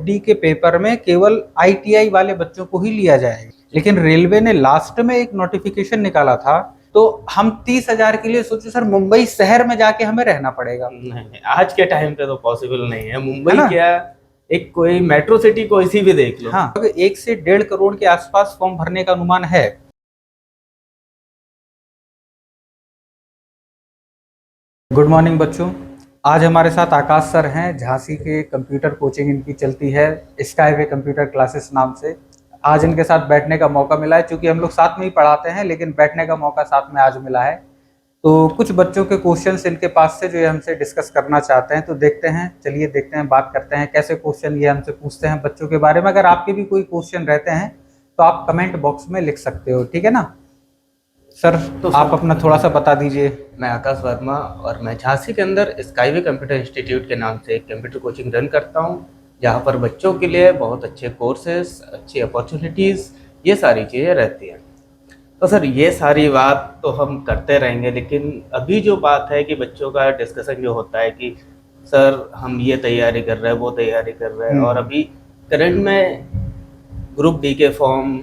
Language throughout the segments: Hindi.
डी के पेपर में केवल आईटीआई वाले बच्चों को ही लिया जाएगा, लेकिन रेलवे ने लास्ट में एक नोटिफिकेशन निकाला था तो हम 30,000 के लिए सोचे सर मुंबई शहर में जाके हमें रहना पड़ेगा। नहीं, आज के टाइम पे तो पॉसिबल नहीं है। मुंबई क्या, एक कोई मेट्रो सिटी कोई सी भी देख लो। हाँ, 1 से 1.5 करोड़ के आसपास फॉर्म भरने का अनुमान है। गुड मॉर्निंग बच्चों, आज हमारे साथ आकाश सर हैं। झांसी के कंप्यूटर कोचिंग इनकी चलती है स्काईवे कंप्यूटर क्लासेस नाम से। आज इनके साथ बैठने का मौका मिला है, क्योंकि हम लोग साथ में ही पढ़ाते हैं, लेकिन बैठने का मौका साथ में आज मिला है। तो कुछ बच्चों के क्वेश्चंस इनके पास से जो ये हमसे डिस्कस करना चाहते हैं, तो देखते हैं, चलिए देखते हैं, बात करते हैं कैसे क्वेश्चन ये हमसे पूछते हैं बच्चों के बारे में। अगर आपके भी कोई क्वेश्चन रहते हैं तो आप कमेंट बॉक्स में लिख सकते हो, ठीक है ना। सर तो आप अपना थोड़ा सा बता दीजिए। मैं आकाश वर्मा और मैं झांसी के अंदर स्काईवे कंप्यूटर इंस्टीट्यूट के नाम से एक कंप्यूटर कोचिंग रन करता हूं, जहां पर बच्चों के लिए बहुत अच्छे कोर्सेस, अच्छी अपॉर्चुनिटीज़, ये सारी चीज़ें रहती हैं। तो सर ये सारी बात तो हम करते रहेंगे, लेकिन अभी जो बात है कि बच्चों का डिस्कशन जो होता है कि सर हम ये तैयारी कर रहे हैं, वो तैयारी कर रहे हैं, और अभी करंट में ग्रुप डी के फॉर्म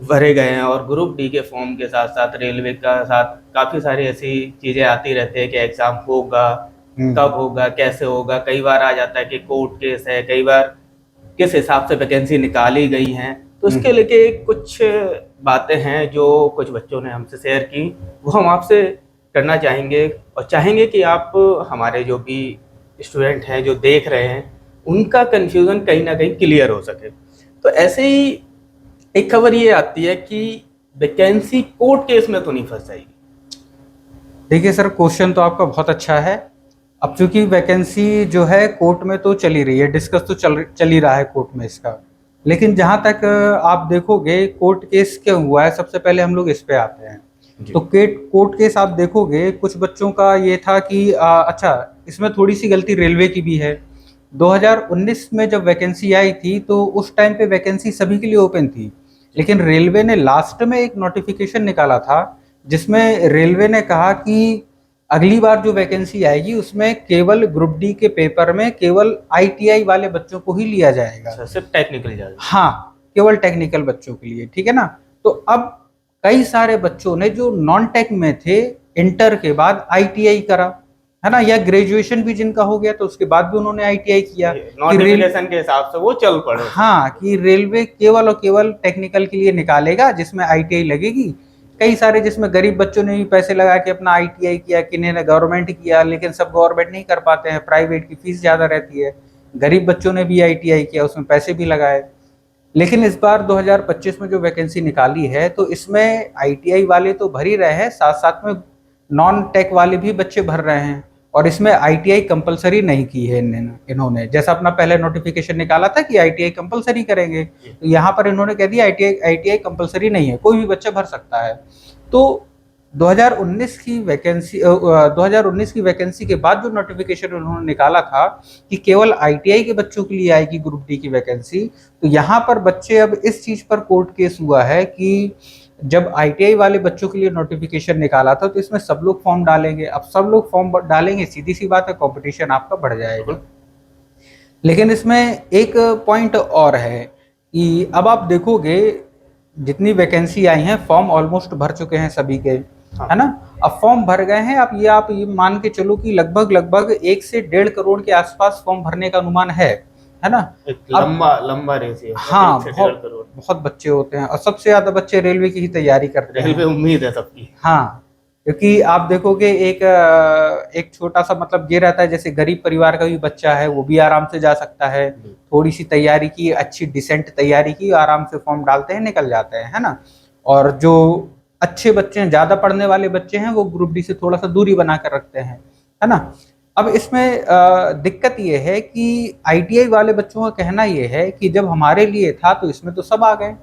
भरे गए हैं, और ग्रुप डी के फॉर्म के साथ साथ रेलवे का साथ काफ़ी सारी ऐसी चीज़ें आती रहती है कि एग्ज़ाम होगा, कब होगा, कैसे होगा। कई बार आ जाता है कि कोर्ट केस है, कई बार किस हिसाब से वैकेंसी निकाली गई हैं। तो इसके लेके कुछ बातें हैं जो कुछ बच्चों ने हमसे शेयर की, वो हम आपसे करना चाहेंगे, और चाहेंगे कि आप हमारे जो भी स्टूडेंट हैं जो देख रहे हैं, उनका कन्फ्यूज़न कहीं ना कहीं क्लियर हो सके। तो ऐसे ही एक खबर ये आती है कि वैकेंसी कोर्ट केस में तो नहीं फंस जाएगी। देखिए सर, क्वेश्चन तो आपका बहुत अच्छा है। अब चूंकि वैकेंसी जो है कोर्ट में तो चली रही है, डिस्कस तो चल ही रहा है कोर्ट में इसका, लेकिन जहां तक आप देखोगे कोर्ट केस क्या हुआ है, सबसे पहले हम लोग इस पे आते हैं। तो कोर्ट केस आप देखोगे, कुछ बच्चों का ये था कि अच्छा, इसमें थोड़ी सी गलती रेलवे की भी है। 2019 में जब वैकेंसी आई थी तो उस टाइम पे वैकेंसी सभी के लिए ओपन थी, लेकिन रेलवे ने लास्ट में एक नोटिफिकेशन निकाला था जिसमें रेलवे ने कहा कि अगली बार जो वैकेंसी आएगी उसमें केवल ग्रुप डी के पेपर में केवल आईटीआई वाले बच्चों को ही लिया जाएगा, सिर्फ टेक्निकल जाएगा। हाँ, केवल टेक्निकल बच्चों के लिए, ठीक है ना। तो अब कई सारे बच्चों ने जो नॉन टेक में थे, इंटर के बाद आईटीआई करा, है ना, या ग्रेजुएशन भी जिनका हो गया तो उसके बाद भी उन्होंने आईटीआई किया। नोटिफिकेशन के हिसाब से वो चल पड़े। हाँ, कि रेलवे केवल और केवल टेक्निकल के लिए निकालेगा जिसमें आईटीआई लगेगी। कई सारे जिसमें गरीब बच्चों ने भी पैसे लगा के अपना आईटीआई किया, किन्हीं ने गवर्नमेंट किया, लेकिन सब गवर्नमेंट नहीं कर पाते हैं, प्राइवेट की फीस ज़्यादा रहती है। गरीब बच्चों ने भी आईटीआई किया, उसमें पैसे भी लगाए। लेकिन इस बार 2025 में जो वैकेंसी निकाली है तो इसमें आईटीआई वाले तो भर ही रहे हैं, साथ साथ में नॉन टेक वाले भी बच्चे भर रहे हैं, और इसमें आईटीआई कंपलसरी नहीं की है इन्होंने। जैसा अपना पहले नोटिफिकेशन निकाला था कि आईटीआई कंपलसरी करेंगे, तो यहाँ पर इन्होंने कह दिया आईटीआई कंपलसरी नहीं है, कोई भी बच्चा भर सकता है। तो 2019 की वैकेंसी के बाद जो नोटिफिकेशन उन्होंने निकाला था कि केवल आईटीआई के बच्चों के लिए आएगी ग्रुप डी की वैकेंसी, तो यहाँ पर बच्चे अब इस चीज़ पर कोर्ट केस हुआ है कि जब आईटीआई वाले बच्चों के लिए नोटिफिकेशन निकाला था तो इसमें सब लोग फॉर्म डालेंगे। अब सब लोग फॉर्म डालेंगे, सीधी सी बात है, कंपटीशन आपका बढ़ जाएगा। लेकिन इसमें एक पॉइंट और है कि अब आप देखोगे जितनी वैकेंसी आई हैं, फॉर्म ऑलमोस्ट भर चुके हैं सभी के, है ना। अब फॉर्म भर गए हैं, अब ये मान के चलो कि लगभग 1 से 1.5 करोड़ के आसपास फॉर्म भरने का अनुमान है ना। एक लंबा रेस है। हाँ, बहुत बच्चे होते हैं, और सबसे ज्यादा बच्चे रेलवे की ही तैयारी करते हैं। रेलवे उम्मीद है सबकी। हाँ, क्योंकि आप देखोगे एक छोटा सा मतलब ये रहता है, जैसे गरीब परिवार का भी बच्चा है वो भी आराम से जा सकता है, थोड़ी सी तैयारी की, अच्छी डिसेंट तैयारी की, आराम से फॉर्म डालते हैं, निकल जाते हैं, है ना। और जो अच्छे बच्चे हैं, ज्यादा पढ़ने वाले बच्चे हैं, वो ग्रुप डी से थोड़ा सा दूरी बना कर रखते हैं, है ना। अब इसमें दिक्कत ये है कि आईटीआई वाले बच्चों का कहना ये है कि जब हमारे लिए था तो इसमें तो सब आ गए,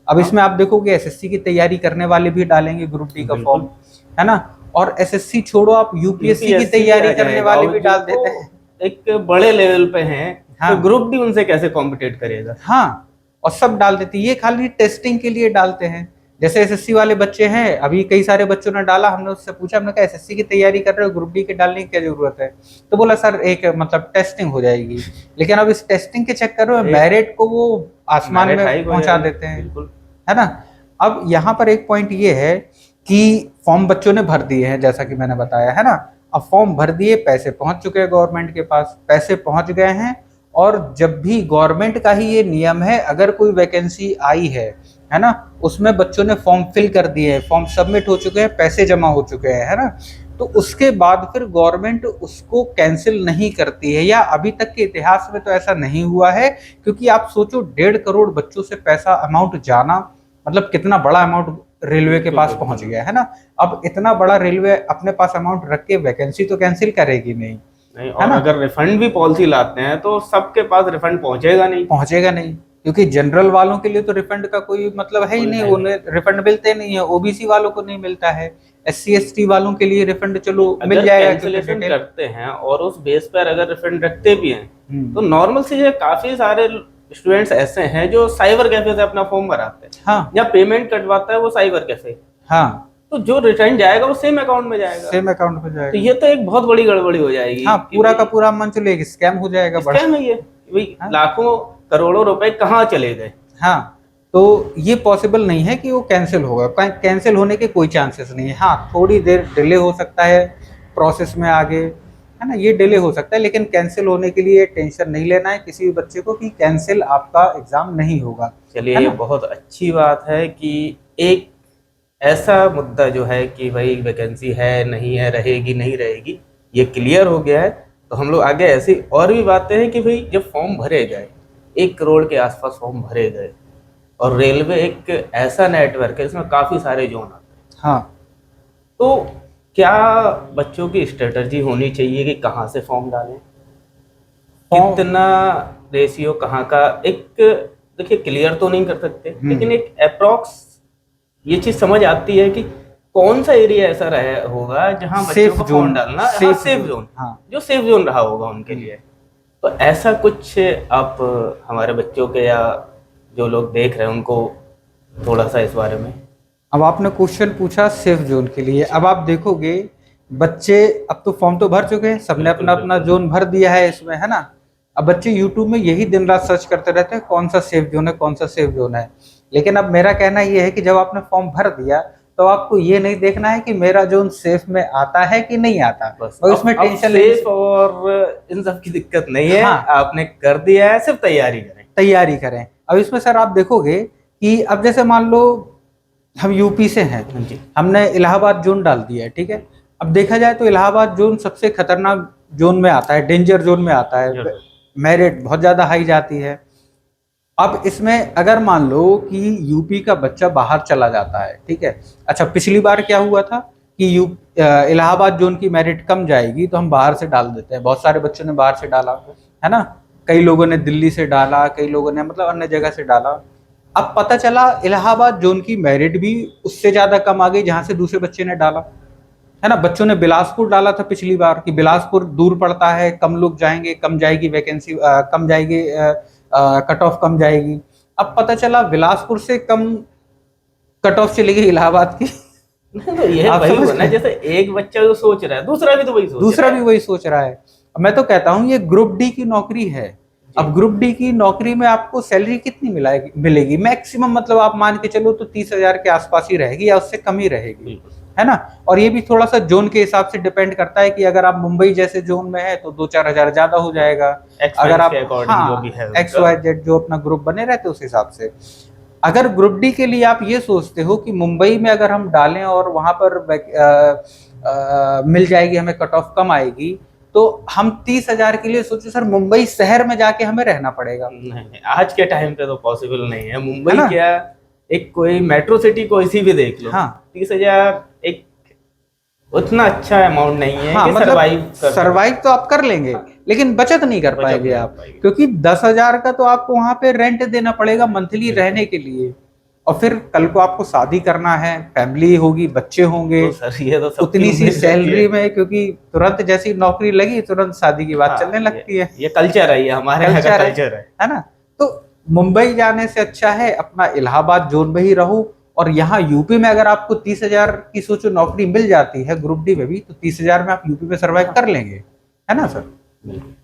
अब इसमें आप देखोगे एसएससी की तैयारी करने वाले भी डालेंगे ग्रुप डी का फॉर्म, है ना। और एसएससी छोड़ो, आप यूपीएससी की तैयारी करने वाले भी डाल देते हैं, एक बड़े लेवल पे हैं। हाँ, तो ग्रुप डी उनसे कैसे कॉम्पिटेट करेगा। हाँ, और सब डाल देते हैं, ये खाली टेस्टिंग के लिए डालते हैं। जैसे एसएससी वाले बच्चे हैं, अभी कई सारे बच्चों ने डाला, हमने उससे पूछा, हमने कहा एसएससी की तैयारी कर रहे हो, ग्रुप डी के डालने की क्या जरूरत है? तो बोला सर एक मतलब टेस्टिंग हो जाएगी। लेकिन अब इस टेस्टिंग के चक्कर में मेरिट को वो आसमान मेरिट में हाइक हो पहुंचा जाएगी, देते हैं, बिल्कुल। है ना। अब यहाँ पर एक पॉइंट ये है कि फॉर्म बच्चों ने भर दिए हैं, जैसा कि मैंने बताया, है ना। अब फॉर्म भर दिए, पैसे पहुंच चुके हैं गवर्नमेंट के पास, पैसे पहुंच गए हैं। और जब भी गवर्नमेंट का ही ये नियम है, अगर कोई वैकेंसी आई है ना, उसमें बच्चों ने फॉर्म फिल कर दिए हैं, फॉर्म सबमिट हो चुके हैं, पैसे जमा हो चुके हैं, है ना, तो उसके बाद फिर गवर्नमेंट उसको कैंसिल नहीं करती है, या अभी तक के इतिहास में तो ऐसा नहीं हुआ है। क्योंकि आप सोचो 1.5 करोड़ बच्चों से पैसा अमाउंट जाना, मतलब कितना बड़ा अमाउंट रेलवे के पास पहुंच गया, है ना। अब इतना बड़ा रेलवे अपने पास अमाउंट रख के वैकेंसी तो कैंसिल करेगी नहीं, नहीं, और अगर रिफंड भी पॉलिसी लाते हैं तो सबके पास रिफंड पहुंचेगा नहीं, क्योंकि जनरल वालों के लिए तो रिफंड का कोई मतलब है ही नहीं, उन्हें रिफंड मिलते नहीं है, ओबीसी वालों को नहीं मिलता है, एससी एसटी वालों के लिए रिफंड चलो मिल जाएगा, कैंसिलेशन करते हैं और उस बेस पर अगर रिफंड रखते भी हैं तो नॉर्मल से काफी सारे स्टूडेंट्स ऐसे हैं जो साइबर कैफे से अपना फॉर्म भराते हैं। हाँ, या पेमेंट कटवाता है वो साइबर कैफे। हाँ, तो जो रिटर्न जाएगा वो सेम अकाउंट में जाएगा, सेम अकाउंट में जाएगा। तो ये तो एक बहुत बड़ी गड़बड़ी हो जाएगी। हाँ, पूरा का पूरा मान चलो एक स्कैम हो जाएगा, बड़ा स्कैम है ये भाई। हाँ? लाखों करोड़ों रुपए कहाँ चले गए। हाँ, तो ये पॉसिबल नहीं है कि वो कैंसिल होगा, कैंसिल होने के कोई चांसेस नहीं है। हाँ, थोड़ी देर डिले हो सकता है प्रोसेस में आगे, है ना, ये डिले हो सकता है, लेकिन कैंसिल होने के लिए टेंशन नहीं लेना है किसी भी बच्चे को कि कैंसिल आपका एग्जाम नहीं होगा। चलिए, ये बहुत अच्छी बात है कि एक ऐसा मुद्दा जो है कि भाई वैकेंसी है नहीं है, रहेगी नहीं रहेगी, ये क्लियर हो गया है। तो हम लोग आगे ऐसी और भी बातें हैं कि भाई जब फॉर्म भरे गए, 1 करोड़ के आसपास फॉर्म भरे गए, और रेलवे एक ऐसा नेटवर्क है इसमें काफ़ी सारे जोन आते हैं। हाँ, तो क्या बच्चों की स्ट्रेटजी होनी चाहिए कि कहाँ से फॉर्म डालें, कितना रेशियो कहाँ का, एक देखिए क्लियर तो नहीं कर सकते, लेकिन एक अप्रॉक्स ये चीज समझ आती है कि कौन सा एरिया ऐसा रहा होगा जहां बच्चों को फॉर्म डालना, सेफ जोन, जो सेफ जोन रहा होगा उनके लिए। तो ऐसा कुछ आप हमारे बच्चों के या जो लोग देख रहे हैं उनको थोड़ा सा इस बारे में। अब आपने क्वेश्चन पूछा सेफ जोन के लिए, अब आप देखोगे बच्चे अब तो फॉर्म तो भर चुके हैं, सबने अपना अपना जोन भर दिया है इसमें, है ना। अब बच्चे यूट्यूब में यही दिन रात सर्च करते रहते हैं कौन सा सेफ जोन है, कौन सा सेफ जोन है। लेकिन अब मेरा कहना ये है कि जब आपने फॉर्म भर दिया तो आपको ये नहीं देखना है कि मेरा जोन सेफ में आता है कि नहीं आता, और इसमें टेंशन सेफ और इन सब की दिक्कत नहीं है। हाँ, आपने कर दिया है, सिर्फ तैयारी करें। अब इसमें सर आप देखोगे कि अब जैसे मान लो हम यूपी से हैं, हमने इलाहाबाद जोन डाल दिया है, ठीक है। अब देखा जाए तो इलाहाबाद जोन सबसे खतरनाक जोन में आता है, डेंजर जोन में आता है, मेरिट बहुत ज्यादा हाई जाती है। अब इसमें अगर मान लो कि यूपी का बच्चा बाहर चला जाता है, ठीक है। अच्छा, पिछली बार क्या हुआ था कि इलाहाबाद जोन की मेरिट कम जाएगी तो हम बाहर से डाल देते हैं, बहुत सारे बच्चों ने बाहर से डाला, है ना। कई लोगों ने दिल्ली से डाला, कई लोगों ने मतलब अन्य जगह से डाला। अब पता चला इलाहाबाद जोन की मेरिट भी उससे ज्यादा कम आ गई जहां से दूसरे बच्चे ने डाला, है ना। बच्चों ने बिलासपुर डाला था पिछली बार कि बिलासपुर दूर पड़ता है, कम लोग जाएंगे, कम जाएगी वैकेंसी, कम जाएगी, कट ऑफ कम जाएगी। अब पता चला बिलासपुर से कम कट ऑफ चली गई इलाहाबाद की। तो ये वही होना, जैसे एक बच्चा जो सोच रहा है दूसरा भी वही सोच रहा है। मैं तो कहता हूँ ये ग्रुप डी की नौकरी है। अब ग्रुप डी की नौकरी में आपको सैलरी कितनी मिलेगी मैक्सिमम, मतलब आप मान के चलो तो 30,000 के आसपास ही रहेगी या उससे कम ही रहेगी, है ना। और ये भी थोड़ा सा जोन के हिसाब से डिपेंड करता है कि अगर आप मुंबई जैसे जोन में है तो 2-4 हजार ज्यादा हो जाएगा, अगर आप XYZ जो अपना ग्रुप बने रहते उस हिसाब से। अगर ग्रुप डी के लिए आप ये सोचते हो कि मुंबई में अगर हम डालें और वहां पर मिल जाएगी हमें, कट ऑफ कम आएगी, तो हम 30,000 के लिए सोचो सर मुंबई शहर में जाके हमें रहना पड़ेगा। नहीं, आज के टाइम पे तो पॉसिबल नहीं है। मुंबई क्या, एक कोई मेट्रो सिटी कोई सी भी देख लो, 30,000 एक उतना अच्छा अमाउंट नहीं है। हाँ, मतलब सरवाइव तो आप कर लेंगे लेकिन बचत नहीं कर पाएंगे आप, क्योंकि 10,000 का तो आपको वहां पे रेंट देना पड़ेगा मंथली रहने के लिए, और फिर कल को आपको शादी करना है, फैमिली होगी, बच्चे होंगे, तो सर ये तो उतनी सी सैलरी में, क्योंकि तुरंत जैसी नौकरी लगी तुरंत शादी की बात चलने लगती है। ये कल्चर है, ये हमारे कल्चर है ना। तो मुंबई जाने से अच्छा है अपना इलाहाबाद जोन में ही रहो और यहाँ यूपी में अगर आपको 30,000 की सोचो नौकरी मिल जाती है ग्रुप डी में भी, तो 30,000 में आप यूपी में सर्वाइव कर लेंगे, है ना सर?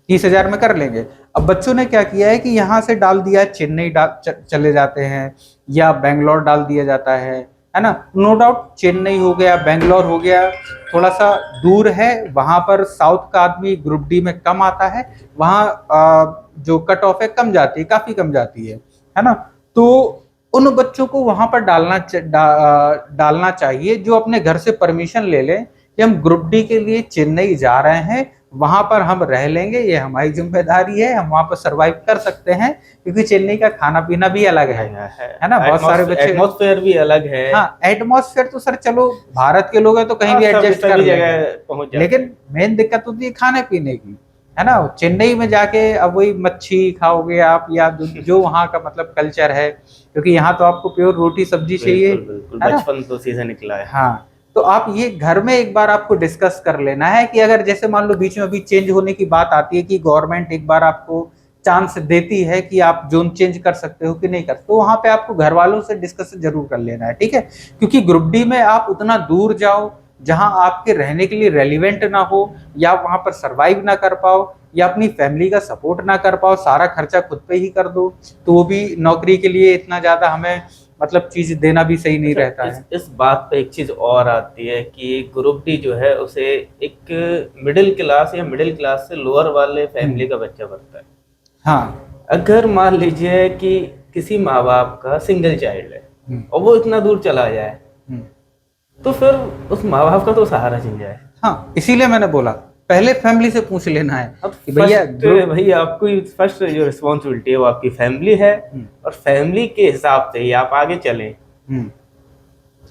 30,000 में कर लेंगे। अब बच्चों ने क्या किया है कि यहाँ से डाल दिया है, चेन्नई चले जाते हैं या बेंगलोर डाल दिया जाता है ना? नो डाउट चेन्नई हो गया, बेंगलोर हो गया, थोड़ा सा दूर है, वहां पर साउथ का आदमी ग्रुप डी में कम आता है, वहां जो कट ऑफ है कम जाती है, काफी कम जाती है ना? तो उन बच्चों को वहां पर डालना चाहिए जो अपने घर से परमिशन ले लें कि हम ग्रुप डी के लिए चेन्नई जा रहे हैं, वहां पर हम रह लेंगे, ये हमारी जिम्मेदारी है, हम वहां पर सरवाइव कर सकते हैं, क्योंकि चेन्नई का खाना पीना भी अलग है ना? बहुत सारे बच्चे, एटमॉस्फेयर भी अलग है। हाँ, एटमॉस्फेयर तो सर चलो भारत के लोग हैं तो कहीं भी एडजस्ट कर लेंगे, लेकिन मेन दिक्कत होती है खाने पीने की, है ना? चेन्नई में जाके अब वही मच्छी खाओगे आप, या जो वहाँ का मतलब कल्चर है, क्योंकि यहाँ तो आपको प्योर रोटी सब्जी चाहिए, बचपन तो सीधा निकला है। हाँ, तो आप ये घर में एक बार आपको डिस्कस कर लेना है कि अगर जैसे मान लो बीच में अभी चेंज होने की बात आती है कि गवर्नमेंट एक बार आपको चांस देती है कि आप जोन चेंज कर सकते हो कि नहीं कर, तो वहां पे आपको घर वालों से डिस्कस जरूर कर लेना है, ठीक है? क्योंकि ग्रुप डी में आप उतना दूर जाओ जहां आपके रहने के लिए रेलिवेंट ना हो, या वहां पर सरवाइव ना कर पाओ, या अपनी फैमिली का सपोर्ट ना कर पाओ, सारा खर्चा खुद पे ही कर दो, तो वो भी नौकरी के लिए इतना ज्यादा हमें मतलब चीज देना भी सही नहीं रहता है। इस बात पे एक चीज और आती है कि ग्रुप डी जो है उसे एक मिडिल क्लास या मिडिल क्लास से लोअर वाले फैमिली का बच्चा बनता है। हाँ, अगर मान लीजिए कि किसी माँ बाप का सिंगल चाइल्ड है और वो इतना दूर चला जाए, तो फिर उस माँ बाप का तो सहारा छिन जाए। हाँ, इसीलिए मैंने बोला पहले फैमिली से पूछ लेना है अब कि भैया भाई आपको फर्स्ट जो रिस्पॉन्सिबिलिटी है वो आपकी फैमिली है, और फैमिली के हिसाब से ही आप आगे चलें।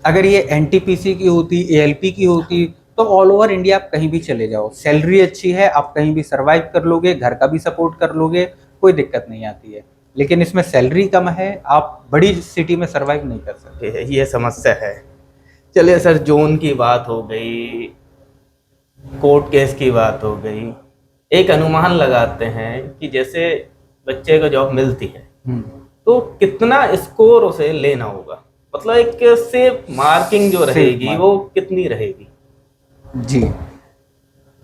अगर ये एनटीपीसी की होती, एएलपी की होती, तो ऑल ओवर इंडिया आप कहीं भी चले जाओ, सैलरी अच्छी है, आप कहीं भी सरवाइव कर लोगे, घर का भी सपोर्ट कर लोगे, कोई दिक्कत नहीं आती है। लेकिन इसमें सैलरी कम है, आप बड़ी सिटी में सरवाइव नहीं कर सकते, ये समस्या है। चलिए सर, जोन की बात हो गई, कोर्ट केस की बात हो गई, एक अनुमान लगाते हैं कि जैसे बच्चे को जॉब मिलती है तो कितना स्कोर उसे लेना होगा, मतलब एक सेफ मार्किंग जो रहेगी वो कितनी रहेगी? जी,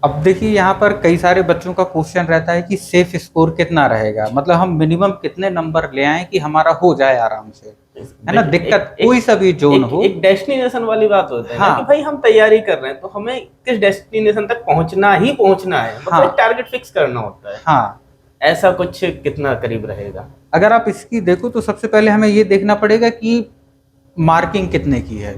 अब देखिए यहाँ पर कई सारे बच्चों का क्वेश्चन रहता है कि सेफ स्कोर कितना रहेगा, मतलब हम मिनिमम कितने नंबर ले आए कि हमारा हो जाए आराम से, है ना? दिक्कत कोई सा भी जोन हो, एक डेस्टिनेशन वाली बात होती है हाँ, ना कि भाई हम तैयारी कर रहे हैं तो हमें किस डेस्टिनेशन तक पहुंचना ही पहुंचना है, मतलब हाँ, टारगेट फिक्स करना होता है। हाँ, ऐसा कुछ कितना करीब रहेगा? अगर आप इसकी देखो तो सबसे पहले हमें ये देखना पड़ेगा कि मार्किंग कितने की है।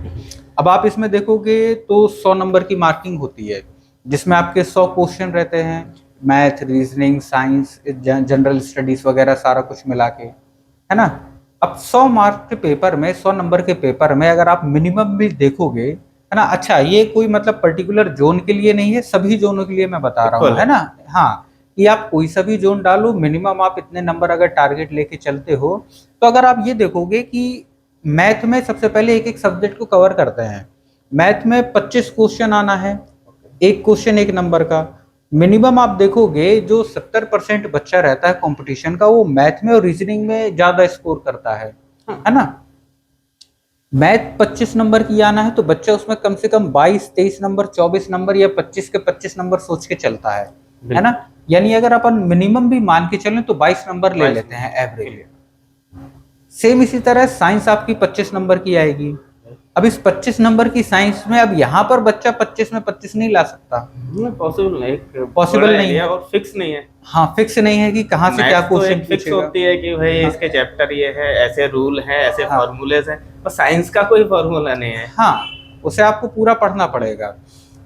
अब आप इसमें देखोगे तो 100 नंबर की मार्किंग होती है, जिसमें आपके 100 क्वेश्चन रहते हैं, math, reasoning, science, general studies वगैरह सारा कुछ मिला के, है ना? अब 100 मार्क के पेपर में, 100 नंबर के पेपर में अगर आप मिनिमम भी देखोगे, है ना? अच्छा, ये कोई मतलब पर्टिकुलर जोन के लिए नहीं है, सभी जोनों के लिए मैं बता रहा हूँ, है ना? हाँ, कि आप कोई सा भी जोन डालो, मिनिमम आप इतने नंबर अगर टारगेट लेके चलते हो, तो अगर आप ये देखोगे कि मैथ में सबसे पहले एक एक सब्जेक्ट को कवर करते हैं, मैथ में 25 क्वेश्चन आना है, एक क्वेश्चन एक नंबर का, मिनिमम आप देखोगे जो 70% बच्चा रहता है कंपटीशन का, वो मैथ में और रीजनिंग में ज्यादा स्कोर करता है ना? मैथ 25 नंबर की आना है तो बच्चा उसमें कम से कम 22, 23 नंबर, 24 नंबर या 25 के 25 नंबर सोच के चलता है ना? यानी अगर अपन मिनिमम भी मान के चलें तो 22 नंबर ले लेते हैं एवरेज। सेम इसी तरह साइंस आपकी 25 नंबर की आएगी। अब इस 25 नंबर की साइंस में अब यहाँ पर बच्चा 25 में 25 नहीं ला सकता, पॉसिबल नहीं है, और फिक्स नहीं है। हाँ, फिक्स नहीं है कि कहाँ से क्या क्वेश्चन फिक्स होती है कि भाई इसके चैप्टर ये है, ऐसे रूल है, ऐसे फॉर्मूलेज हैं, पर साइंस का कोई फॉर्मूला नहीं है। हाँ, उसे आपको पूरा पढ़ना पड़ेगा।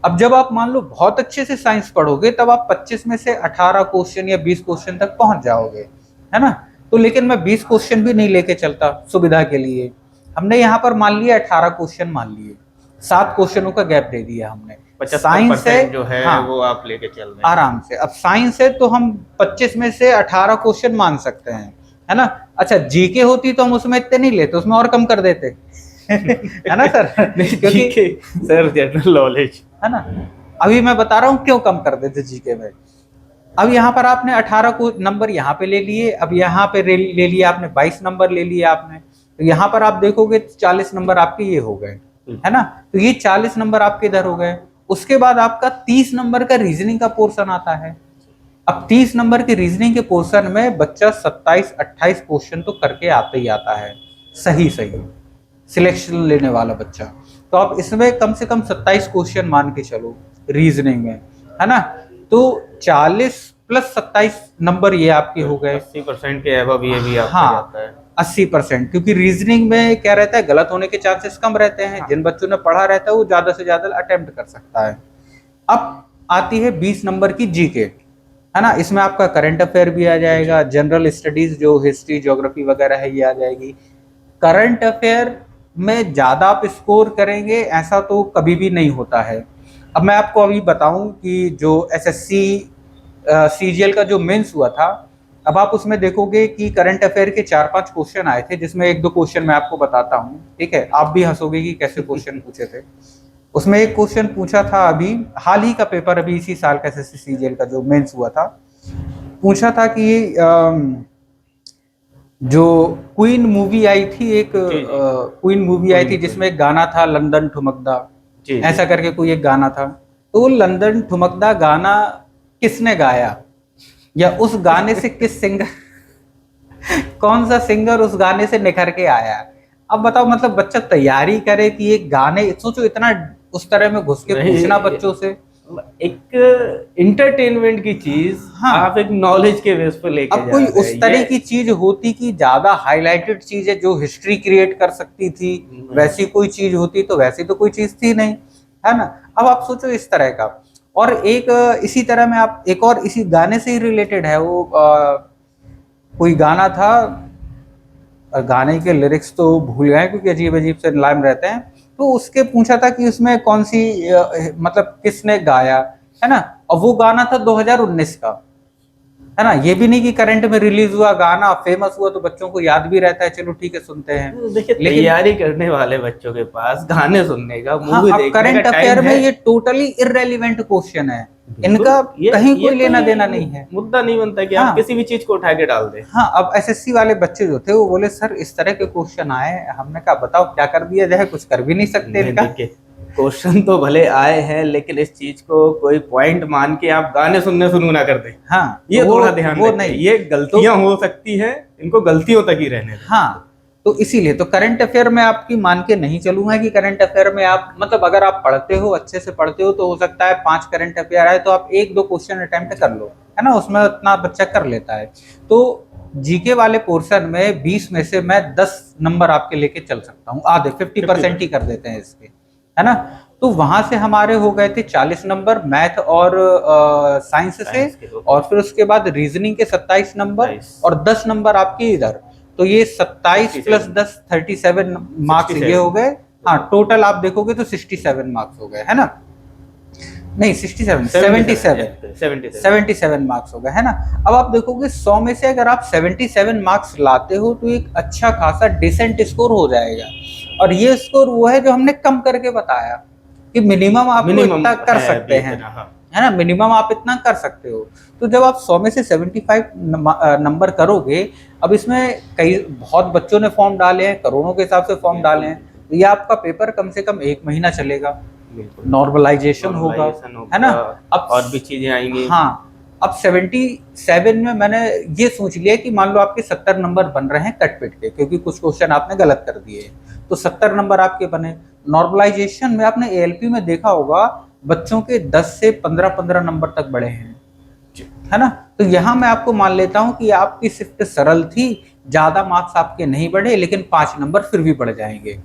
अब जब आप मान लो बहुत अच्छे से साइंस पढ़ोगे तब आप 25 में से 18 क्वेश्चन या 20 क्वेश्चन तक पहुंच जाओगे, है ना? तो लेकिन मैं 20 क्वेश्चन भी नहीं लेके चलता सुविधा के लिए, हमने यहाँ पर मान लिया 18 क्वेश्चन मान लिए, 7 क्वेश्चनों का गैप दे दिया हमने। साइंस है जो है, हाँ, वो आप लेके चल रहे हैं आराम से। अब साइंस है तो हम 25 में से 18 क्वेश्चन मान सकते हैं, है ना? अच्छा, जीके होती तो हम उसमें इतने नहीं लेते, उसमें और कम कर देते है ना सर? क्योंकि सर जनरल नॉलेज, है ना? अभी मैं बता रहा हूँ क्यों कम कर देते जीके में। अब यहाँ पर आपने 18 को नंबर यहाँ पे ले लिए, अब यहाँ पे ले लिए आपने 22 नंबर ले लिए आपने, तो यहाँ पर आप देखोगे 40 नंबर आपके ये हो गए, है ना। तो ये 40 नंबर आपके इधर हो गए। उसके बाद आपका 30 नंबर का रीजनिंग का पोर्शन आता है। अब 30 नंबर के रीजनिंग के पोर्शन में बच्चा 27-28 क्वेश्चन तो करके आता ही आता है, सही सही सिलेक्शन लेने वाला बच्चा। तो आप इसमें कम से कम 27 क्वेश्चन मान के चलो रीजनिंग में, है ना। तो 40 प्लस 27 नंबर ये आपके हो गए। 80% के अबव ये भी आपका हाँ, जाता है। 80%, क्योंकि रीजनिंग में क्या रहता है, गलत होने के चांसेस कम रहते हैं। जिन बच्चों ने पढ़ा रहता है वो ज्यादा से ज्यादा अटेम्प्ट कर सकता है। अब आती है 20 नंबर की जीके, है ना। इसमें आपका करंट अफेयर भी आ जाएगा, जनरल स्टडीज जो हिस्ट्री ज्योग्राफी वगैरह है ये आ जाएगी। करंट अफेयर में ज्यादा आप स्कोर करेंगे ऐसा तो कभी भी नहीं होता है। अब मैं आपको अभी बताऊं कि जो एसएससी सीजीएल का जो मेंस हुआ था, अब आप उसमें देखोगे कि करंट अफेयर के 4-5 क्वेश्चन आए थे, जिसमें 1-2 क्वेश्चन मैं आपको बताता हूँ, ठीक है। आप भी हंसोगे कि कैसे क्वेश्चन पूछे थे। उसमें एक क्वेश्चन पूछा था, अभी हाल ही का पेपर, अभी इसी साल का एसएससी सीजीएल का जो मेंस हुआ था, पूछा था कि जो क्वीन मूवी आई थी, एक क्वीन मूवी आई थी जिसमें एक गाना था लंदन ठुमकदा, ऐसा करके कोई एक गाना था। तो लंदन ठुमकदा गाना किसने गाया, या उस गाने से किस सिंगर कौन सा सिंगर उस गाने से निखर के आया। अब बताओ, मतलब बच्चा तैयारी करे कि एक गाने, सोचो इतना उस तरह में घुस के पूछना बच्चों से। एक इंटरटेनमेंट की चीज, हाँ, आप एक नॉलेज के बेस पर लेके अब कोई उस तरह की चीज होती कि ज्यादा हाईलाइटेड चीज है जो हिस्ट्री क्रिएट कर सकती थी, वैसी कोई चीज होती तो वैसी तो कोई चीज थी नहीं, है ना। अब आप सोचो इस तरह का। और एक इसी तरह में आप एक और इसी गाने से ही रिलेटेड है, वो कोई गाना था, गाने के लिरिक्स तो भूल गए क्योंकि अजीब अजीब से लाइन रहते हैं। तो उसके पूछा था कि उसमें कौन सी मतलब किसने गाया, है ना। और वो गाना था 2019 का, है ना। ये भी नहीं कि करंट में रिलीज हुआ गाना फेमस हुआ तो बच्चों को याद भी रहता है, चलो ठीक है सुनते हैं। देखिए, तैयारी करने वाले बच्चों के पास गाने सुनने का, मूवी देखने का करंट अफेयर में ये टोटली इररेलेवेंट क्वेश्चन है, इनका कहीं कोई लेना देना नहीं है, मुद्दा नहीं बनता कि आप किसी भी चीज को उठा के डाल दे। हाँ, अब एसएससी वाले बच्चे जो थे वो बोले सर इस तरह के क्वेश्चन आए, हमने कहा बताओ क्या कर दिया जाए, कुछ कर भी नहीं सकते इनका। क्वेश्चन तो भले आए हैं, लेकिन इस चीज को कोई पॉइंट मान के आप गाने सुनने शुरू ना कर दें। हाँ, ये थोड़ा ध्यान रखें, नहीं, ये गलतियां हो सकती है, इनको गलतियों तक ही रहने दें। हाँ, तो इसीलिए तो करंट अफेयर में आपकी मान के नहीं चलूंगा कि करंट अफेयर में आप, मतलब अगर आप पढ़ते हो, अच्छे से पढ़ते हो, तो हो सकता है 5 करंट अफेयर आए तो आप 1-2 क्वेश्चन अटेम्प्ट कर लो, है ना, उसमें उतना बच्चा कर लेता है। तो जीके वाले पोर्शन में 20 में से मैं 10 नंबर आपके लेके चल सकता हूँ, आधे 50% ही कर देते हैं इसके, है ना। तो वहां से हमारे हो गए थे 40 नंबर मैथ और साइंस से, और फिर उसके बाद रीजनिंग के 27 नंबर और 10 नंबर आपके इधर। तो ये 27 प्लस 10 37 मार्क्स ये हो गए। हाँ, टोटल आप देखोगे तो 67 मार्क्स हो गए, है ना। नहीं 77 मार्क्स हो गए, है ना। अब आप देखोगे 100 में से अगर आप 77 मार्क्स लाते हो तो एक अच्छा खासा डिसेंट स्कोर हो जाएगा। और ये स्कोर वो है जो हमने कम करके बताया कि मिनिमम आप इतना कर सकते हैं, है ना, मिनिमम आप इतना कर सकते हो। तो जब आप 100 में से 75 नंबर करोगे, अब इसमें कई बहुत बच्चों ने फॉर्म डाले हैं, करोड़ों के हिसाब से फॉर्म डाले हैं, तो ये आपका पेपर कम से कम 1 महीना चलेगा, नॉर्मलाइजेशन होगा, है ना। अब और भी चीजें आएंगी। हाँ, अब 77 में मैंने ये सोच लिया कि मान लो आपके 70 नंबर बन रहे हैं कट पिट के, क्योंकि कुछ क्वेश्चन आपने गलत कर दिए, तो 70 नंबर आपके बने। नॉर्मलाइजेशन में आपने एएलपी में देखा होगा बच्चों के 10 से 15 नंबर तक बढ़े हैं, है ना। तो यहाँ मैं आपको मान लेता हूँ कि आपकी शिफ्ट सरल थी, ज्यादा मार्क्स आपके नहीं बढ़े, लेकिन 5 नंबर फिर भी बढ़ जाएंगे।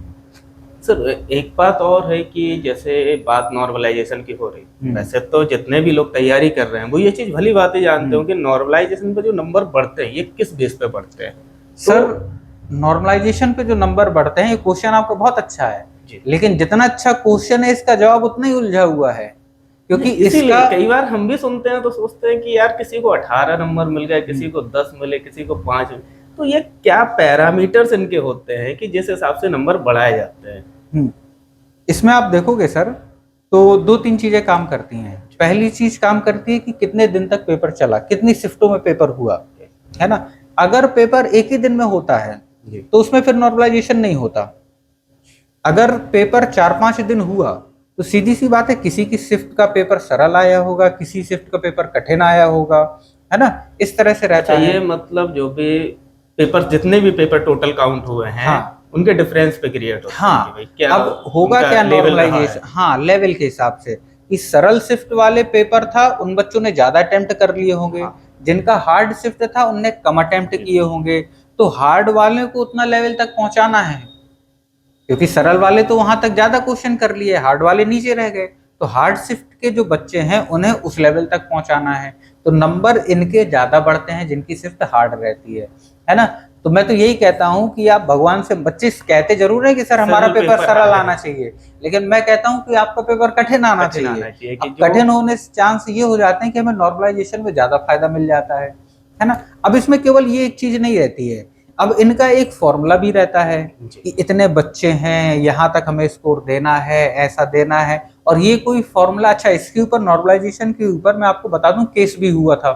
सर एक बात और है कि जैसे बात नॉर्मलाइजेशन की हो रही, वैसे तो जितने भी लोग तैयारी कर रहे हैं वो ये चीज भली बात ही जानते हो कि नॉर्मलाइजेशन पे जो नंबर बढ़ते हैं ये किस बेस पे बढ़ते हैं। सर नॉर्मलाइजेशन पे जो नंबर बढ़ते हैं, ये क्वेश्चन आपका बहुत अच्छा है, लेकिन जितना अच्छा क्वेश्चन है इसका जवाब उतना ही उलझा हुआ है, क्योंकि इसका कई बार हम भी सुनते हैं तो सोचते हैं कि यार किसी को 18 नंबर मिल गए, किसी को 10 मिले, किसी को 5 मिले, तो ये क्या पैरामीटर्स इनके होते हैं कि जिस हिसाब से नंबर बढ़ाए जाते हैं। इसमें आप देखोगे सर तो 2-3 चीजें काम करती हैं। पहली चीज काम करती है कि कितने दिन तक पेपर चला, कितनी शिफ्टों में पेपर हुआ, है ना। अगर पेपर एक ही दिन में होता है जी। तो उसमें फिर नॉर्मलाइजेशन नहीं होता। अगर पेपर 4-5 दिन हुआ तो सीधी सी बात है, किसी की शिफ्ट का पेपर सरल आया होगा, किसी शिफ्ट का पेपर कठिन आया होगा, है ना, इस तरह से अच्छा, रहता है। ये मतलब जो भी पेपर, जितने भी पेपर टोटल काउंट हुए हैं, हाँ उनके डिफरेंस पे क्रिएट होते हैं कि हाँ, भाई क्या अब होगा उनका क्या लेवल रहा नॉर्मलाइजेशन, है। हाँ लेवल के हिसाब से। कि सरल शिफ्ट वाले पेपर था उन बच्चों ने ज्यादा अटेम्प्ट कर लिए होंगे, हाँ जिनका हार्ड शिफ्ट था उनने कम अटेम्प्ट जी। किए होंगे। तो हार्ड वाले को उतना लेवल तक पहुंचाना है, क्योंकि सरल वाले तो वहां तक ज्यादा क्वेश्चन कर लिए, हार्ड वाले नीचे रह गए। तो हार्ड शिफ्ट के जो बच्चे हैं उन्हें उस लेवल तक पहुंचाना है, तो नंबर इनके ज्यादा बढ़ते हैं जिनकी शिफ्ट हार्ड रहती है ना। तो मैं तो यही कहता हूं कि आप भगवान से, बच्चे कहते जरूर है कि सर हमारा सरल पेपर पेपर सरल आए, आना चाहिए, लेकिन मैं कहता हूं कि आपका पेपर कठिन आना कठिन चाहिए। आना चाहिए कि अब जो। कठिन होने से चांस ये हो जाते हैं कि हमें नॉर्मलाइजेशन में ज्यादा फायदा मिल जाता है ना। अब इसमें केवल ये एक चीज नहीं रहती है, अब इनका एक फॉर्मूला भी रहता है जी। कि इतने बच्चे हैं, यहाँ तक हमें स्कोर देना है, ऐसा देना है। और ये कोई फॉर्मूला, अच्छा इसके ऊपर नॉर्मलाइजेशन के ऊपर मैं आपको बता दूं, केस भी हुआ था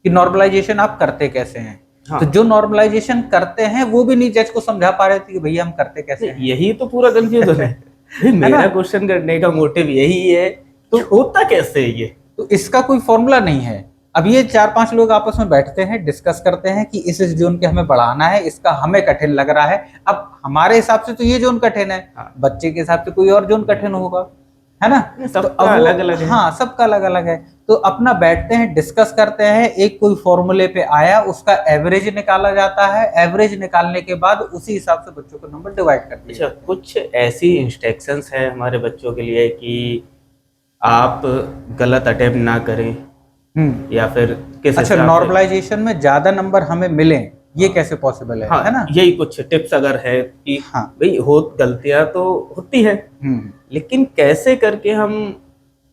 कि नॉर्मलाइजेशन आप करते कैसे हैं। हाँ तो जो नॉर्मलाइजेशन करते हैं वो भी नहीं जज को समझा पा रहे थे कि भैया हम करते कैसे नहीं, हैं। यही तो पूरा कंफ्यूजन है। भाई है ना, मेरा क्वेश्चन करने का मोटिव यही है, तो होता कैसे है ये। तो इसका कोई फॉर्मूला नहीं है। अब ये 4-5 लोग आपस में बैठते हैं, डिस्कस करते हैं कि इस जोन के हमें बढ़ाना है, इसका हमें कठिन लग रहा है। अब हमारे हिसाब से तो ये जोन कठिन है, हाँ बच्चे के हिसाब से कोई और जोन कठिन बिल्कुल। होगा, है ना। तो सबका अब वो, अलग अलग है। हाँ सबका अलग अलग है। तो अपना बैठते हैं, डिस्कस करते हैं, एक कोई फॉर्मूले पे आया, उसका एवरेज निकाला जाता है, एवरेज निकालने के बाद उसी हिसाब से बच्चों को नंबर डिवाइड कर दिए अच्छा, जाते हैं। कुछ ऐसी इंस्ट्रक्शंस है हमारे बच्चों के लिए कि आप गलत अटेम्प्ट ना करें, या फिर किस अच्छा, हिसाब से। नॉर्मलाइजेशन में ज्यादा नंबर हमें मिले, ये हाँ कैसे पॉसिबल है हाँ, ना। यही कुछ टिप्स अगर है कि हाँ, भाई हो, गलतियां तो होती है, लेकिन कैसे करके हम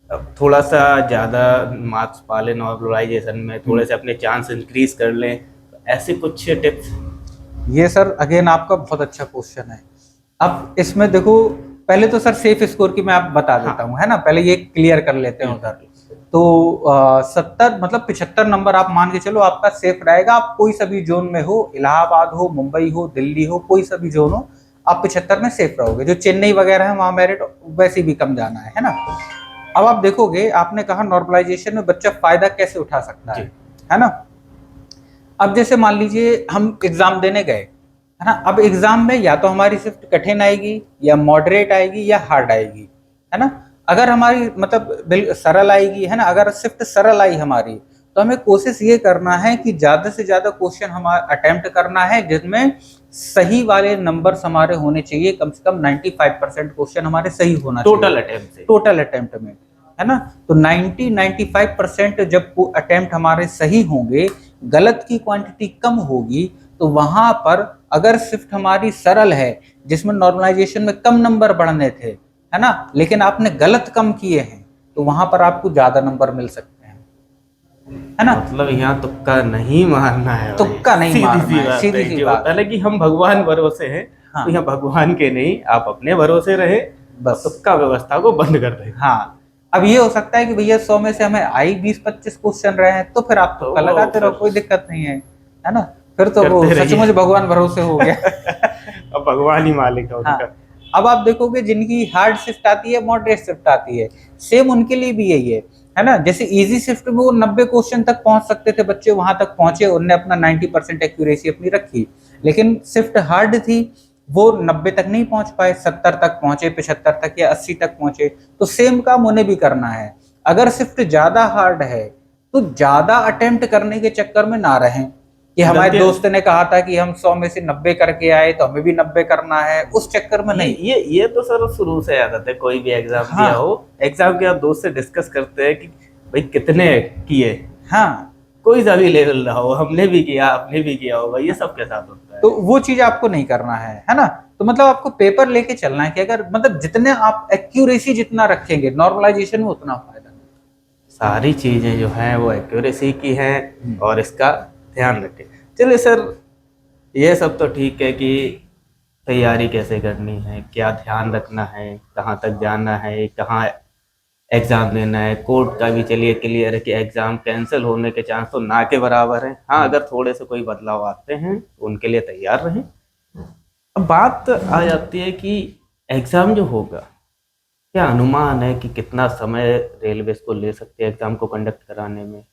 अब थोड़ा सा ज़्यादा मार्क्स पा लें नॉर्मलाइजेशन में, थोड़े से अपने चांस इंक्रीज कर लें, तो ऐसे कुछ टिप्स। ये सर अगेन आपका बहुत अच्छा क्वेश्चन है। अब इसमें देखो, पहले तो सर सेफ स्कोर की मैं आप बता देता हाँ हूँ, है ना, पहले ये क्लियर कर लेते हैं बिल्कुल उधर। तो 70 मतलब 75 नंबर आप मान के चलो आपका सेफ रहेगा। आप कोई सा भी जोन में हो, इलाहाबाद हो, मुंबई हो, दिल्ली हो, कोई सा भी जोन हो, आप 75 में सेफ रहोगे। जो चेन्नई वगैरह है वहां मेरिट वैसे भी कम जाना है ना। अब आप देखोगे, आपने कहा नॉर्मलाइजेशन में बच्चा फायदा कैसे उठा सकता जी। है ना। अब जैसे मान लीजिए हम एग्जाम देने गए, है ना, अब एग्जाम में या तो हमारी शिफ्ट कठिन आएगी, या मॉडरेट आएगी, या हार्ड आएगी, है ना। अगर हमारी मतलब सरल आएगी, है ना, अगर शिफ्ट सरल आई हमारी, तो हमें कोशिश ये करना है कि ज्यादा से ज्यादा क्वेश्चन हमारा अटेम्प्ट करना है जिसमें सही वाले नंबर्स हमारे होने चाहिए। कम से कम 95% क्वेश्चन हमारे सही होना चाहिए टोटल अटेम्प्ट से। टोटल अटेम्प्ट में, है ना। तो 90-95% जब अटेम्प्ट हमारे सही होंगे, गलत की क्वांटिटी कम होगी, तो वहां पर अगर शिफ्ट हमारी सरल है जिसमें नॉर्मलाइजेशन में कम नंबर बढ़ने थे, है ना, लेकिन आपने गलत कम किए हैं, तो वहां पर आपको ज्यादा नंबर मिल सकते हैं, है ना। मतलब यहाँ तुक्का नहीं मारना है भाई। तुक्का नहीं सीधी मारना सी है, बात सीधी है, सी जो बात। होता है ना कि हम भगवान भरोसे हैं, तो यहाँ हाँ भगवान के नहीं, आप अपने भरोसे रहे और बस, तुक्का व्यवस्था को बंद कर दें। हाँ। अब ये हो सकता है कि भैया 100 में से हमें आई 20-25 क्वेश्चन रहे हैं, तो फिर आप तो तुक्का वो लगाते रहो, फिर कोई दिक्कत नहीं है ना। फिर तो वो करते रहिए। सचमुच भगवान भरोसे हो गया। अब भगवान ही मालिक है हाँ, उनका। अब आप देखोगे जिनकी हार्ड शिफ्ट आती है, मॉडरेट शिफ्ट आती है, सेम उनके लिए भी यही है ना। जैसे इजी शिफ्ट में वो 90 क्वेश्चन तक पहुंच सकते थे बच्चे, वहां तक पहुंचे, उनने अपना 90% एक्यूरेसी अपनी रखी। लेकिन शिफ्ट हार्ड थी, वो 90 तक नहीं पहुंच पाए, 70 तक पहुंचे, 75 तक या 80 तक पहुंचे। तो सेम काम उन्हें भी करना है। अगर शिफ्ट ज्यादा हार्ड है तो ज्यादा अटेम्प्ट करने के चक्कर में ना रहें कि हमारे गलतियां, दोस्त ने कहा था कि हम 100 में से 90 करके आए तो हमें भी 90 करना है, उस चक्कर में नहीं। ये तो सर शुरू से आदत है, कोई भी एग्जाम हाँ दिया हो, एग्जाम के बाद दोस्त से डिस्कस करते हैं कि भाई कितने किए, हाँ, कोई सा भी लेवल रहा हो, हमने भी किया, आपने भी किया होगा, ये सबके साथ होता है। तो वो चीज आपको नहीं करना है ना। तो मतलब आपको पेपर लेके चलना है कि अगर मतलब जितने आप एक्यूरेसी जितना रखेंगे नॉर्मलाइजेशन में, उतना फायदा। सारी चीजें जो हैं वो एक्यूरेसी की हैं, हम्म। और इसका ध्यान रखें। चलिए सर, ये सब तो ठीक है कि तैयारी कैसे करनी है, क्या ध्यान रखना है, कहाँ तक जाना है, कहाँ एग्ज़ाम देना है, कोर्ट का भी चलिए क्लियर है कि एग्ज़ाम कैंसिल होने के चांस तो ना के बराबर है। हाँ, अगर थोड़े से कोई बदलाव आते हैं तो उनके लिए तैयार रहें, अब बात आ जाती है कि एग्ज़ाम जो होगा, क्या अनुमान है कि कितना समय रेलवे को ले सकते हैं एग्ज़ाम को कंडक्ट कराने में?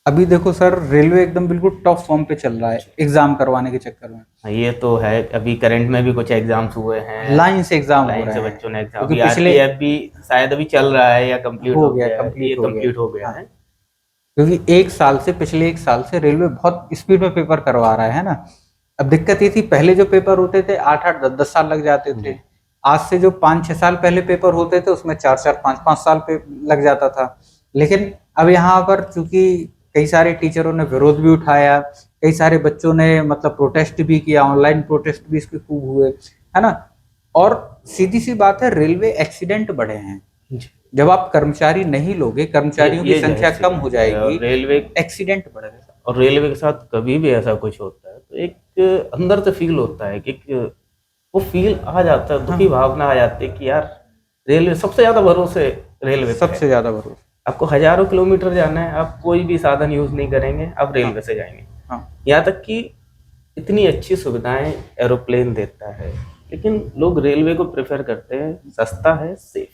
अभी देखो सर, रेलवे एकदम बिल्कुल टॉप फॉर्म पे चल रहा है एग्जाम करवाने के चक्कर में। हाँ, ये तो है। अभी करंट में भी कुछ एग्ज़ाम्स हुए हैं, लाइन से एग्जाम हो लाइन रहे से हैं बच्चों ने एग्ज़ाम, क्योंकि अभी पिछले आरपीएफ भी शायद अभी चल रहा है या कंप्लीट हो हो गया, गया है, ये कंप्लीट हो गया। कंप्लीट हो गया हाँ, है। क्योंकि एक साल से, पिछले एक साल से रेलवे बहुत स्पीड में पेपर करवा रहा है ना। अब दिक्कत ये थी, पहले जो पेपर होते थे 8-8 10-10 साल लग जाते थे। जी। आज से जो 5-6 साल पहले पेपर होते थे उसमें 4-4 5-5 साल पे लग जाता था। लेकिन अब यहाँ पर चूंकि कई सारे टीचरों ने विरोध भी उठाया, कई सारे बच्चों ने मतलब प्रोटेस्ट भी किया, ऑनलाइन प्रोटेस्ट भी इसके खूब हुए, है ना। और सीधी सी बात है, रेलवे एक्सीडेंट बढ़े हैं। जी। जब आप कर्मचारी नहीं लोगे, कर्मचारियों की ये संख्या ज़ाहिर-सी कम बात हो है, और जाएगी, रेलवे एक्सीडेंट बढ़ेगा। और रेलवे के साथ कभी भी ऐसा कुछ होता है तो एक अंदर से फील होता है कि वो फील आ जाता है, दुखी हाँ, भावना आ जाती है कि यार रेलवे सबसे ज़्यादा भरोसे रेलवे पे है। सबसे ज्यादा भरोसा। आपको हज़ारों किलोमीटर जाना है, आप कोई भी साधन यूज़ नहीं करेंगे, आप हाँ, रेलवे से जाएँगे। हाँ, यहाँ तक कि इतनी अच्छी सुविधाएँ एरोप्लेन देता है, लेकिन लोग रेलवे को प्रेफ़र करते हैं, सस्ता है, सेफ।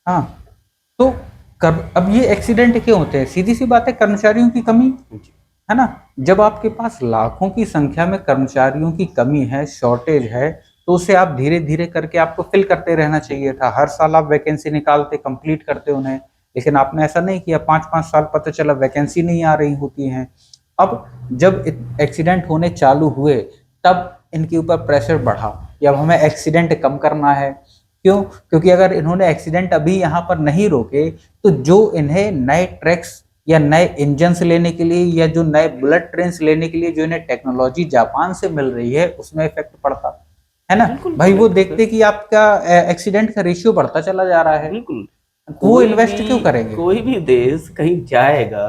हाँ। तो अब ये एक्सीडेंट क्यों होते हैं? सीधी सी बात है, कर्मचारियों की कमी, जी। है ना। जब आपके पास लाखों की संख्या में कर्मचारियों की कमी है, शॉर्टेज है, तो उसे आप धीरे धीरे करके आपको फिल करते रहना चाहिए था। हर साल आप वैकेंसी निकालते, कंप्लीट करते उन्हें, लेकिन आपने ऐसा नहीं किया। 5-5 साल पता चला वैकेंसी नहीं आ रही होती हैं। अब जब एक्सीडेंट होने चालू हुए, तब इनके ऊपर प्रेशर बढ़ा कि अब हमें एक्सीडेंट कम करना है। क्यों? क्योंकि अगर इन्होंने एक्सीडेंट अभी यहाँ पर नहीं रोके, तो जो इन्हें नए ट्रैक्स या नए इंजन्स लेने के लिए, या जो नए बुलेट ट्रेन्स लेने के लिए जो इन्हें टेक्नोलॉजी जापान से मिल रही है, उसमें इफेक्ट पड़ता है ना। बिल्कुल भाई वो पड़ेगा देखते सर, कि आपका एक्सीडेंट का रेशियो बढ़ता चला जा रहा है, बिल्कुल। तो वो इन्वेस्ट क्यों करेंगे। कोई भी देश कहीं जाएगा,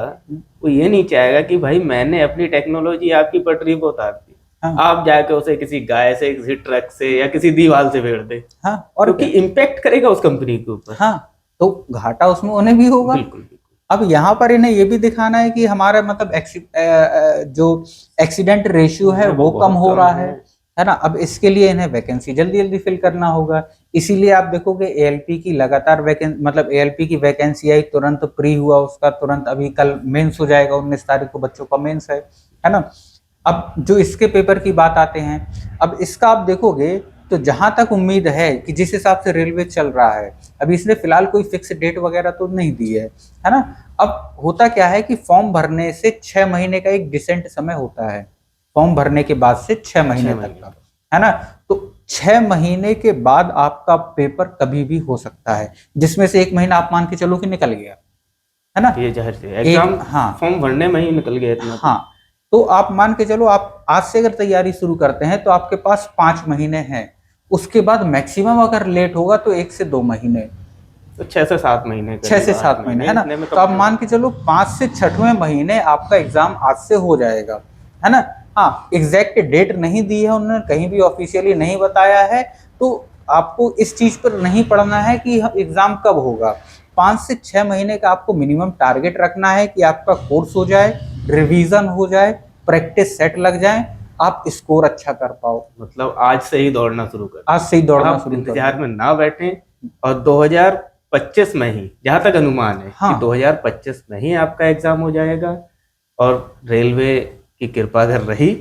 वो ये नहीं चाहेगा कि भाई मैंने अपनी टेक्नोलॉजी आपकी पटरी पे उतार दी, हाँ, आप जाके उसे किसी गाय से, किसी ट्रक से या किसी दीवार से फेर दे, हाँ, और क्योंकि क्या। इम्पैक्ट करेगा उस कंपनी के ऊपर। हाँ, तो घाटा उसमें उन्हें भी होगा। बिल्कुल, बिल्कुल। अब यहाँ पर इन्हें ये भी दिखाना है कि हमारा मतलब जो एक्सीडेंट रेशियो है वो कम बहुत हो कम रहा है ना। अब इसके लिए इन्हें वैकेंसी जल्दी जल्दी फिल करना होगा। इसीलिए आप देखोगे एएलपी की लगातार मतलब एएलपी की वैकेंसी आई, तुरंत प्री हुआ उसका, तुरंत अभी कल मेंस हो जाएगा, 19 तारीख को बच्चों का मेंस है ना। अब जो इसके पेपर की बात आते हैं, अब इसका आप देखोगे तो जहां तक उम्मीद है कि जिस हिसाब से रेलवे चल रहा है, अभी इसने फिलहाल कोई फिक्स डेट वगैरह तो नहीं दी है ना। अब होता क्या है कि फॉर्म भरने से 6 महीने का एक डिसेंट समय होता है, फॉर्म भरने के बाद से 6 महीने 6 तक महीने का, है ना। तो 6 महीने के बाद आपका पेपर कभी भी हो सकता है, जिसमें से 1 महीना आप मान के चलो कि निकल गया, है ना। ये ज़ाहिर सी है, एक, एग्ज़ाम हाँ, फॉर्म भरने में ही निकल गया इतना तो। हाँ, तो आप मान के चलो, आप आज से अगर तैयारी शुरू करते हैं तो आपके पास 5 महीने हैं। उसके बाद मैक्सिमम अगर लेट होगा तो 1 से 2 महीने, तो 6 से 7 महीने, 6 करीब से 8 7 महीने, महीने है ना। इतने में तो आप कंप्लीट मान हो के जाएगा। चलो 5 से 6वें महीने आपका एग्जाम आज से हो जाएगा, है ना। हाँ, एग्जैक्ट डेट नहीं दी है उन्होंने, कहीं भी ऑफिशियली नहीं बताया है, तो आपको इस चीज पर नहीं पढ़ना है कि एग्जाम कब होगा। 5 से 6 महीने का आपको मिनिमम टारगेट रखना है कि आपका कोर्स हो जाए, रिवीजन हो जाए, प्रैक्टिस सेट लग जाए, आप स्कोर अच्छा कर पाओ। मतलब आज से ही दौड़ना शुरू कर, आज से ही दौड़ना आप शुरू कर इंतजार दो। में ना बैठें, और 2025 में ही, जहां तक अनुमान है हाँ, कि 2025 में ही आपका एग्जाम हो जाएगा, और रेलवे की कृपा अगर रही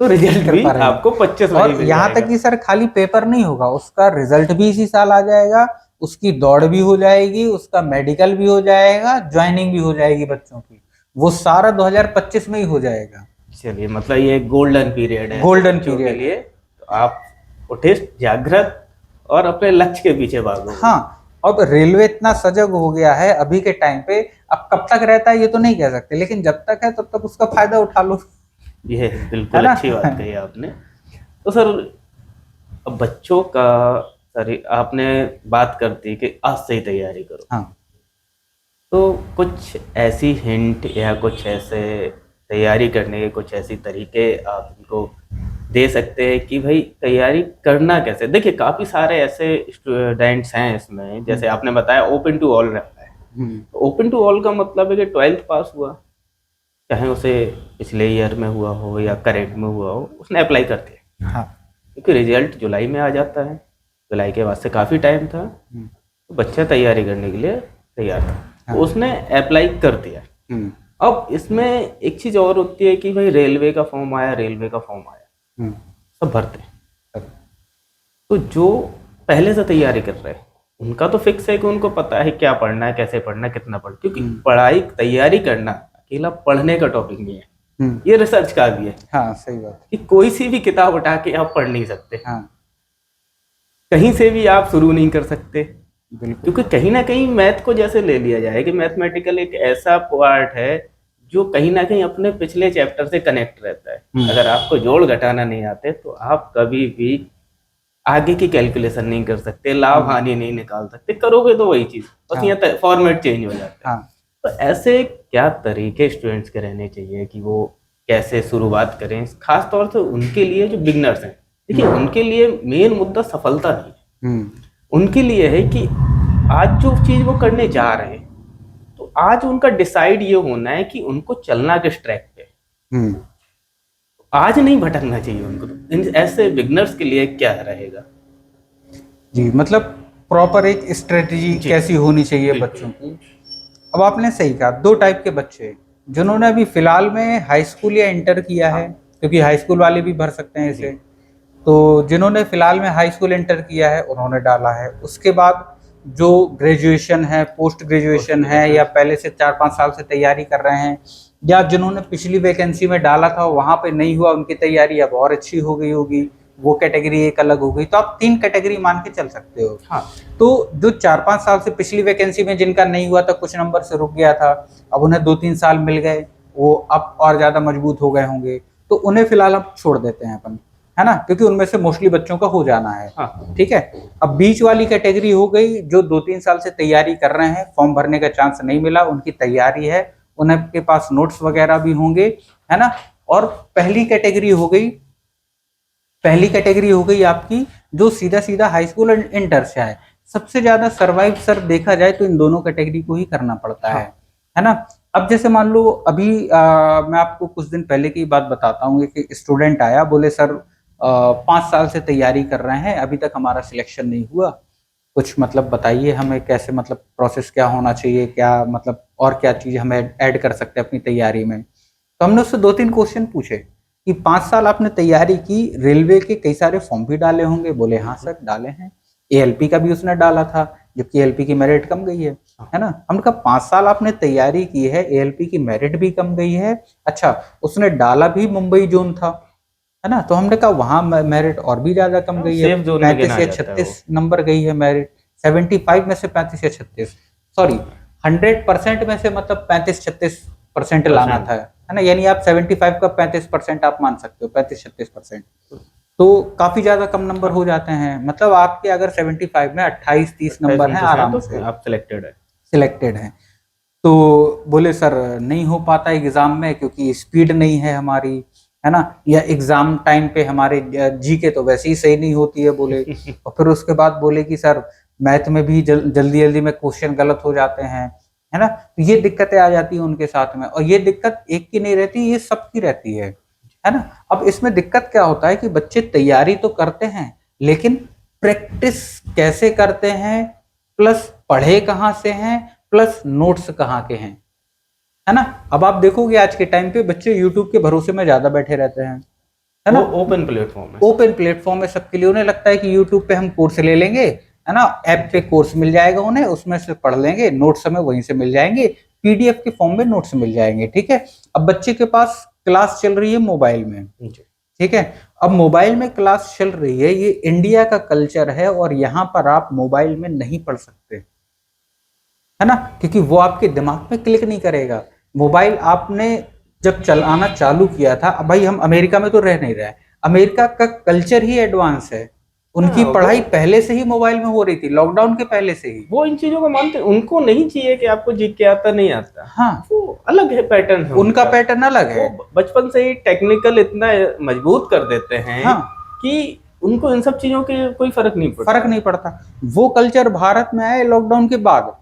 तो रिजल्ट भी कृपा रही। आपको 25 में ही और मिल यहाँ तक जाएगा। कि सर खाली पेपर नहीं होगा, उसका रिजल्ट भी इसी साल आ जाएगा, उसकी दौड़ भी हो जाएगी, उसका मेडिकल भी हो जाएगा, ज्वाइनिंग भी हो जाएगी बच्चों की, वो सारा 2025 में ही हो जाएगा। चलिए, मतलब ये गोल्डन पीरियड है गोल्डन बच्चों के पीरियड लिए, है। तो आप उठे, जागृत, और अपने लक्ष्य के पीछे भागो। हाँ, अब रेलवे इतना सजग हो गया है अभी के टाइम पे, अब कब तक रहता है ये तो नहीं कह सकते, लेकिन जब तक है तब तक उसका फायदा उठा लो, ये है बिल्कुल ना। अच्छी बात कही आपने। तो सर, अब बच्चों का, सॉरी, आपने बात कर दी कि आज से ही तैयारी करो, हाँ, तो कुछ ऐसी हिंट या कुछ ऐसे तैयारी करने के कुछ ऐसी तरीके आप उनको दे सकते हैं कि भाई तैयारी करना कैसे। देखिए, काफ़ी सारे ऐसे स्टूडेंट्स हैं इसमें, जैसे आपने बताया ओपन टू ऑल रहता है। ओपन टू ऑल का मतलब है कि 12th पास हुआ, चाहे उसे पिछले ईयर में हुआ हो या करेंट में हुआ हो, उसने अप्लाई कर दिया। हाँ, क्योंकि रिजल्ट जुलाई में आ जाता है, जुलाई के बाद से काफ़ी टाइम था, तो बच्चा तैयारी करने के लिए तैयार था। हाँ। तो उसने अप्लाई कर दिया। अब इसमें एक चीज़ और होती है कि भाई रेलवे का फॉर्म आया, रेलवे का फॉर्म आया, सब भरते हैं। तो जो पहले से तैयारी कर रहे हैं उनका तो फिक्स है कि उनको पता है क्या पढ़ना है, कैसे पढ़ना है, कितना पढ़ना, क्योंकि पढ़ाई तैयारी करना अकेला पढ़ने का टॉपिक नहीं है, ये रिसर्च का भी है। हाँ, सही बात कि कोई सी भी किताब उठा के आप पढ़ नहीं सकते, हाँ, कहीं से भी आप शुरू नहीं कर सकते, बिल्कुल। क्योंकि कहीं ना कहीं मैथ को जैसे ले लिया जाए कि मैथमेटिकल एक ऐसा पार्ट है जो कहीं ना कहीं अपने पिछले चैप्टर से कनेक्ट रहता है। अगर आपको जोड़ घटाना नहीं आते तो आप कभी भी आगे की कैलकुलेशन नहीं कर सकते, लाभ हानि नहीं निकाल सकते, करोगे तो वही चीज, बस यहाँ फॉर्मेट चेंज हो जाता है। तो ऐसे क्या तरीके स्टूडेंट्स के रहने चाहिए कि वो कैसे शुरुआत करें, खास तौर से उनके लिए जो बिगनर्स हैं। देखिए, उनके लिए मेन मुद्दा सफलता नहीं है, उनके लिए है कि आज जो चीज वो करने जा रहे हैं, तो आज उनका डिसाइड ये होना है कि उनको चलना किस ट्रैक पे, आज नहीं भटकना चाहिए उनको। तो इन ऐसे बिगनर्स के लिए क्या रहेगा? जी, मतलब प्रॉपर एक स्ट्रेटजी कैसी होनी चाहिए बच्चों की। अब आपने सही कहा, दो टाइप के बच्चे, जिन्होंने अभी फिलहाल में हाई स्कूल या इंटर किया है, क्योंकि हाई स्कूल वाले भी भर सकते हैं इसे। तो जिन्होंने फिलहाल में हाई स्कूल इंटर किया है उन्होंने डाला है। उसके बाद जो ग्रेजुएशन है, पोस्ट ग्रेजुएशन है, या पहले से 4-5 साल से तैयारी कर रहे हैं, या जिन्होंने पिछली वैकेंसी में डाला था वहां पे नहीं हुआ, उनकी तैयारी अब और अच्छी हो गई होगी, वो कैटेगरी एक अलग हो गई। तो आप 3 कैटेगरी मान के चल सकते हो। हाँ। तो जो 4-5 साल से पिछली वैकेंसी में जिनका नहीं हुआ था, कुछ नंबर से रुक गया था, अब उन्हें 2-3 साल मिल गए, वो अब और ज्यादा मजबूत हो गए होंगे, तो उन्हें फिलहाल हम छोड़ देते हैं अपन, है ना, क्योंकि उनमें से मोस्टली बच्चों का हो जाना है। हाँ। ठीक है। अब बीच वाली कैटेगरी हो गई जो 2-3 साल से तैयारी कर रहे हैं, फॉर्म भरने का चांस नहीं मिला, उनकी तैयारी है, उनके पास नोट्स वगैरह भी होंगे, है ना। और पहली कैटेगरी हो गई आपकी जो सीधा सीधा हाई स्कूल और इंटर से है। सबसे ज्यादा सर्वाइव सर देखा जाए तो इन दोनों कैटेगरी को ही करना पड़ता है ना। अब जैसे मान लो अभी मैं आपको कुछ दिन पहले की बात बताता हूँ कि स्टूडेंट आया, बोले सर 5 साल से तैयारी कर रहे हैं, अभी तक हमारा सिलेक्शन नहीं हुआ, कुछ मतलब बताइए हमें कैसे, मतलब प्रोसेस क्या होना चाहिए, क्या मतलब और क्या चीज हमें ऐड कर सकते हैं अपनी तैयारी में। तो हमने उससे 2-3 क्वेश्चन पूछे कि 5 साल आपने तैयारी की, रेलवे के कई सारे फॉर्म भी डाले होंगे। बोले हाँ सर डाले हैं, एएलपी का भी उसने डाला था, जबकि एएलपी की मेरिट कम गई है ना। हमने कहा 5 साल आपने तैयारी की है, एएलपी की मेरिट भी कम गई है, अच्छा उसने डाला भी मुंबई जोन था, है ना। तो हमने कहा वहां मेरिट और भी ज्यादा कम गई है, 35 या 36 नंबर गई है मेरिट, 75 में से 35 या 36, सॉरी 100% में से मतलब 35-36% लाना था, है ना। यानी आप 75 का 35% आप मान सकते हो, 35-36%, तो काफी ज्यादा कम नंबर हो जाते हैं। मतलब आपके अगर 75 में 28-30 नंबर हैं आराम से आप सिलेक्टेड हैं। तो बोले सर नहीं हो पाता एग्जाम में क्योंकि स्पीड नहीं है हमारी, है ना, या एग्जाम टाइम पे हमारे जीके तो वैसे ही सही नहीं होती है बोले। और फिर उसके बाद बोले कि सर मैथ में भी जल्दी जल्दी में क्वेश्चन गलत हो जाते हैं, है ना। तो ये दिक्कतें आ जाती हैं उनके साथ में, और ये दिक्कत एक की नहीं रहती, ये सबकी रहती है ना। अब इसमें दिक्कत क्या होता है कि बच्चे तैयारी तो करते हैं लेकिन प्रैक्टिस कैसे करते हैं, प्लस पढ़े कहाँ से हैं, प्लस नोट्स कहाँ के हैं, है ना। अब आप देखोगे आज के टाइम पे बच्चे यूट्यूब के भरोसे में ज्यादा बैठे रहते हैं, है ना। ओपन प्लेटफॉर्म है सबके लिए, उन्हें लगता है कि यूट्यूब पे हम कोर्स ले लेंगे, है ना, ऐप पे कोर्स मिल जाएगा उन्हें, उसमें से पढ़ लेंगे, नोट्स हमें वहीं से मिल जाएंगे, पीडीएफ के फॉर्म में नोट्स मिल जाएंगे। ठीक है। अब बच्चे के पास क्लास चल रही है मोबाइल में, ठीक है। अब मोबाइल में क्लास चल रही है, ये इंडिया का कल्चर है और यहाँ पर आप मोबाइल में नहीं पढ़ सकते, है ना, क्योंकि वो आपके दिमाग में क्लिक नहीं करेगा। मोबाइल आपने जब चलाना चालू किया था, अब भाई हम अमेरिका में तो रह नहीं रहे, अमेरिका का कल्चर ही एडवांस है, उनकी पढ़ाई पहले से ही मोबाइल में हो रही थी, लॉकडाउन के पहले से ही। वो इन चीजों को मानते, उनको नहीं चाहिए कि आपको जीके आता नहीं आता, हाँ वो अलग है, पैटर्न है उनका पैटर्न अलग है। बचपन से ही टेक्निकल इतना मजबूत कर देते हैं हाँ। कि उनको इन सब चीजों के कोई फर्क नहीं पड़ता। वो कल्चर भारत में आए लॉकडाउन के बाद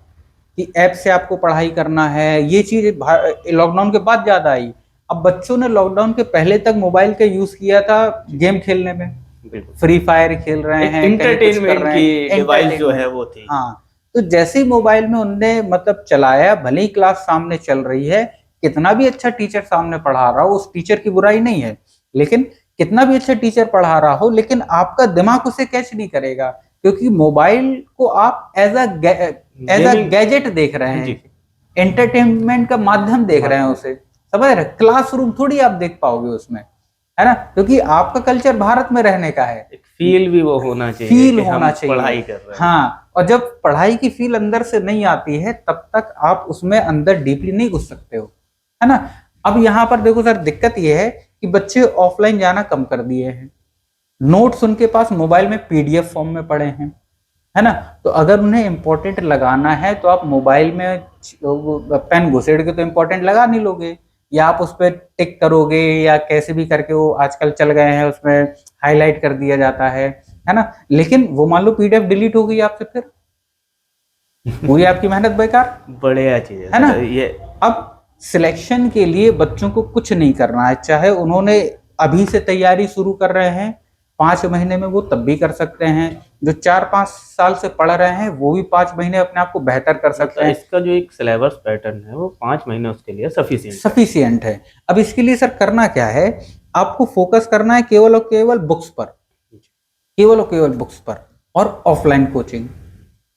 कि ऐप से आपको पढ़ाई करना है, ये चीज लॉकडाउन के बाद ज्यादा आई। अब बच्चों ने लॉकडाउन के पहले तक मोबाइल का यूज किया था गेम खेलने में, बिल्कुल। फ्री फायर खेल रहे एक हैं, कहीं कुछ कर एंटरटेनमेंट रहे की हैं, डिवाइस जो है एंटरटेनमेंट। वो थी। हाँ, तो जैसे ही मोबाइल में उनने मतलब चलाया, भले ही क्लास सामने चल रही है, कितना भी अच्छा टीचर सामने पढ़ा रहा हो, उस टीचर की बुराई नहीं है, लेकिन कितना भी अच्छा टीचर पढ़ा रहा हो, लेकिन आपका दिमाग उसे कैच नहीं करेगा, क्योंकि मोबाइल को आप एज अ गेमिंग। गैजेट देख रहे जी। हैं, एंटरटेनमेंट का माध्यम देख रहे हैं माध्यम। उसे, समझ रहे? क्लासरूम थोड़ी आप देख पाओगे उसमें, है ना? क्योंकि आपका कल्चर भारत में रहने का है, एक फील भी वो होना चाहिए फील कि होना हम चाहिए। पढ़ाई कर रहे हैं। हाँ, और जब पढ़ाई की फील अंदर से नहीं आती है, तब तक आप उसमें अंदर डीपली नहीं घुस सकते हो, है ना? अब यहाँ पर देखो सर, दिक्कत ये है कि बच्चे ऑफलाइन जाना कम कर दिए हैं, नोट्स उनके पास मोबाइल में पीडीएफ फॉर्म में पड़े हैं, है ना? तो अगर उन्हें इंपॉर्टेंट लगाना है, तो आप मोबाइल में पेन घुसेड़ के तो इंपॉर्टेंट लगा नहीं लोगे, या आप उस पर टिक करोगे, या कैसे भी करके, वो आजकल चल गए हैं, उसमें हाईलाइट कर दिया जाता है ना? लेकिन वो मान लो पीडीएफ डिलीट हो गई आपसे, फिर पूरी आपकी मेहनत बेकार, बढ़िया चीज है ना? सर ये। अब सिलेक्शन के लिए बच्चों को कुछ नहीं करना है, चाहे उन्होंने अभी से तैयारी शुरू कर रहे हैं, 5 महीने में वो तब भी कर सकते हैं, जो 4-5 साल से पढ़ रहे हैं वो भी 5 महीने अपने आप को बेहतर कर सकते मतलब हैं, इसका जो एक सिलेबस पैटर्न है वो 5 महीने उसके लिए सफिशिएंट है। सफिशियंट है। अब इसके लिए सर करना क्या है, आपको फोकस करना है केवल और केवल बुक्स पर, केवल और केवल बुक्स पर, और ऑफलाइन कोचिंग।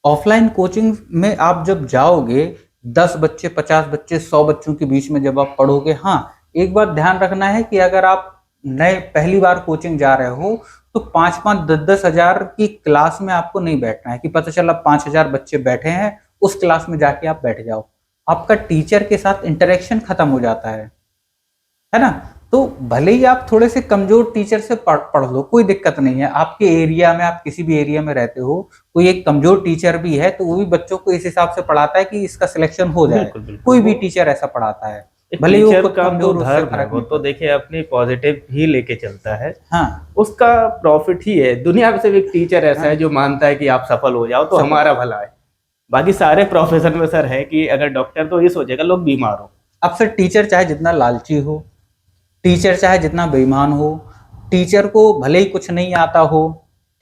ऑफलाइन कोचिंग में आप जब जाओगे, 10 बच्चे, 50 बच्चे, 100 बच्चों के बीच में जब आप पढ़ोगे, हाँ, एक बात ध्यान रखना है कि अगर आप नए पहली बार कोचिंग जा रहे हो, तो 5-5, 10-10 हजार की क्लास में आपको नहीं बैठना है कि पता चला 5,000 बच्चे बैठे हैं, उस क्लास में जाके आप बैठ जाओ। आपका टीचर के साथ इंटरेक्शन खत्म हो जाता है ना? तो भले ही आप थोड़े से कमजोर टीचर से पढ़ लो, कोई दिक्कत नहीं है, आपके एरिया में, आप किसी भी एरिया में रहते हो, कोई एक कमजोर टीचर भी है, तो वो भी बच्चों को इस हिसाब से पढ़ाता है कि इसका सिलेक्शन हो जाए। बिल्कुल बिल्कुल। कोई भी वो टीचर ऐसा पढ़ाता है, एक भले ही वो टीचर खुद का तो कमजोर, उससे धर्म है, फर्क वो नहीं तो पड़ता। देखिए अपनी पॉजिटिव ही लेके चलता है। हाँ, उसका प्रॉफिट ही है। दुनिया में सिर्फ एक टीचर ऐसा हाँ, है जो मानता है कि आप सफल हो जाओ तो सब हमारा भला है। बाकी सारे प्रोफेशन में सर है कि अगर डॉक्टर तो ये सोचेगा लोग बीमार हो। अब सर टीचर चाहे जितना लालची हो, टीचर चाहे जितना बेईमान हो, टीचर को भले ही कुछ नहीं आता हो,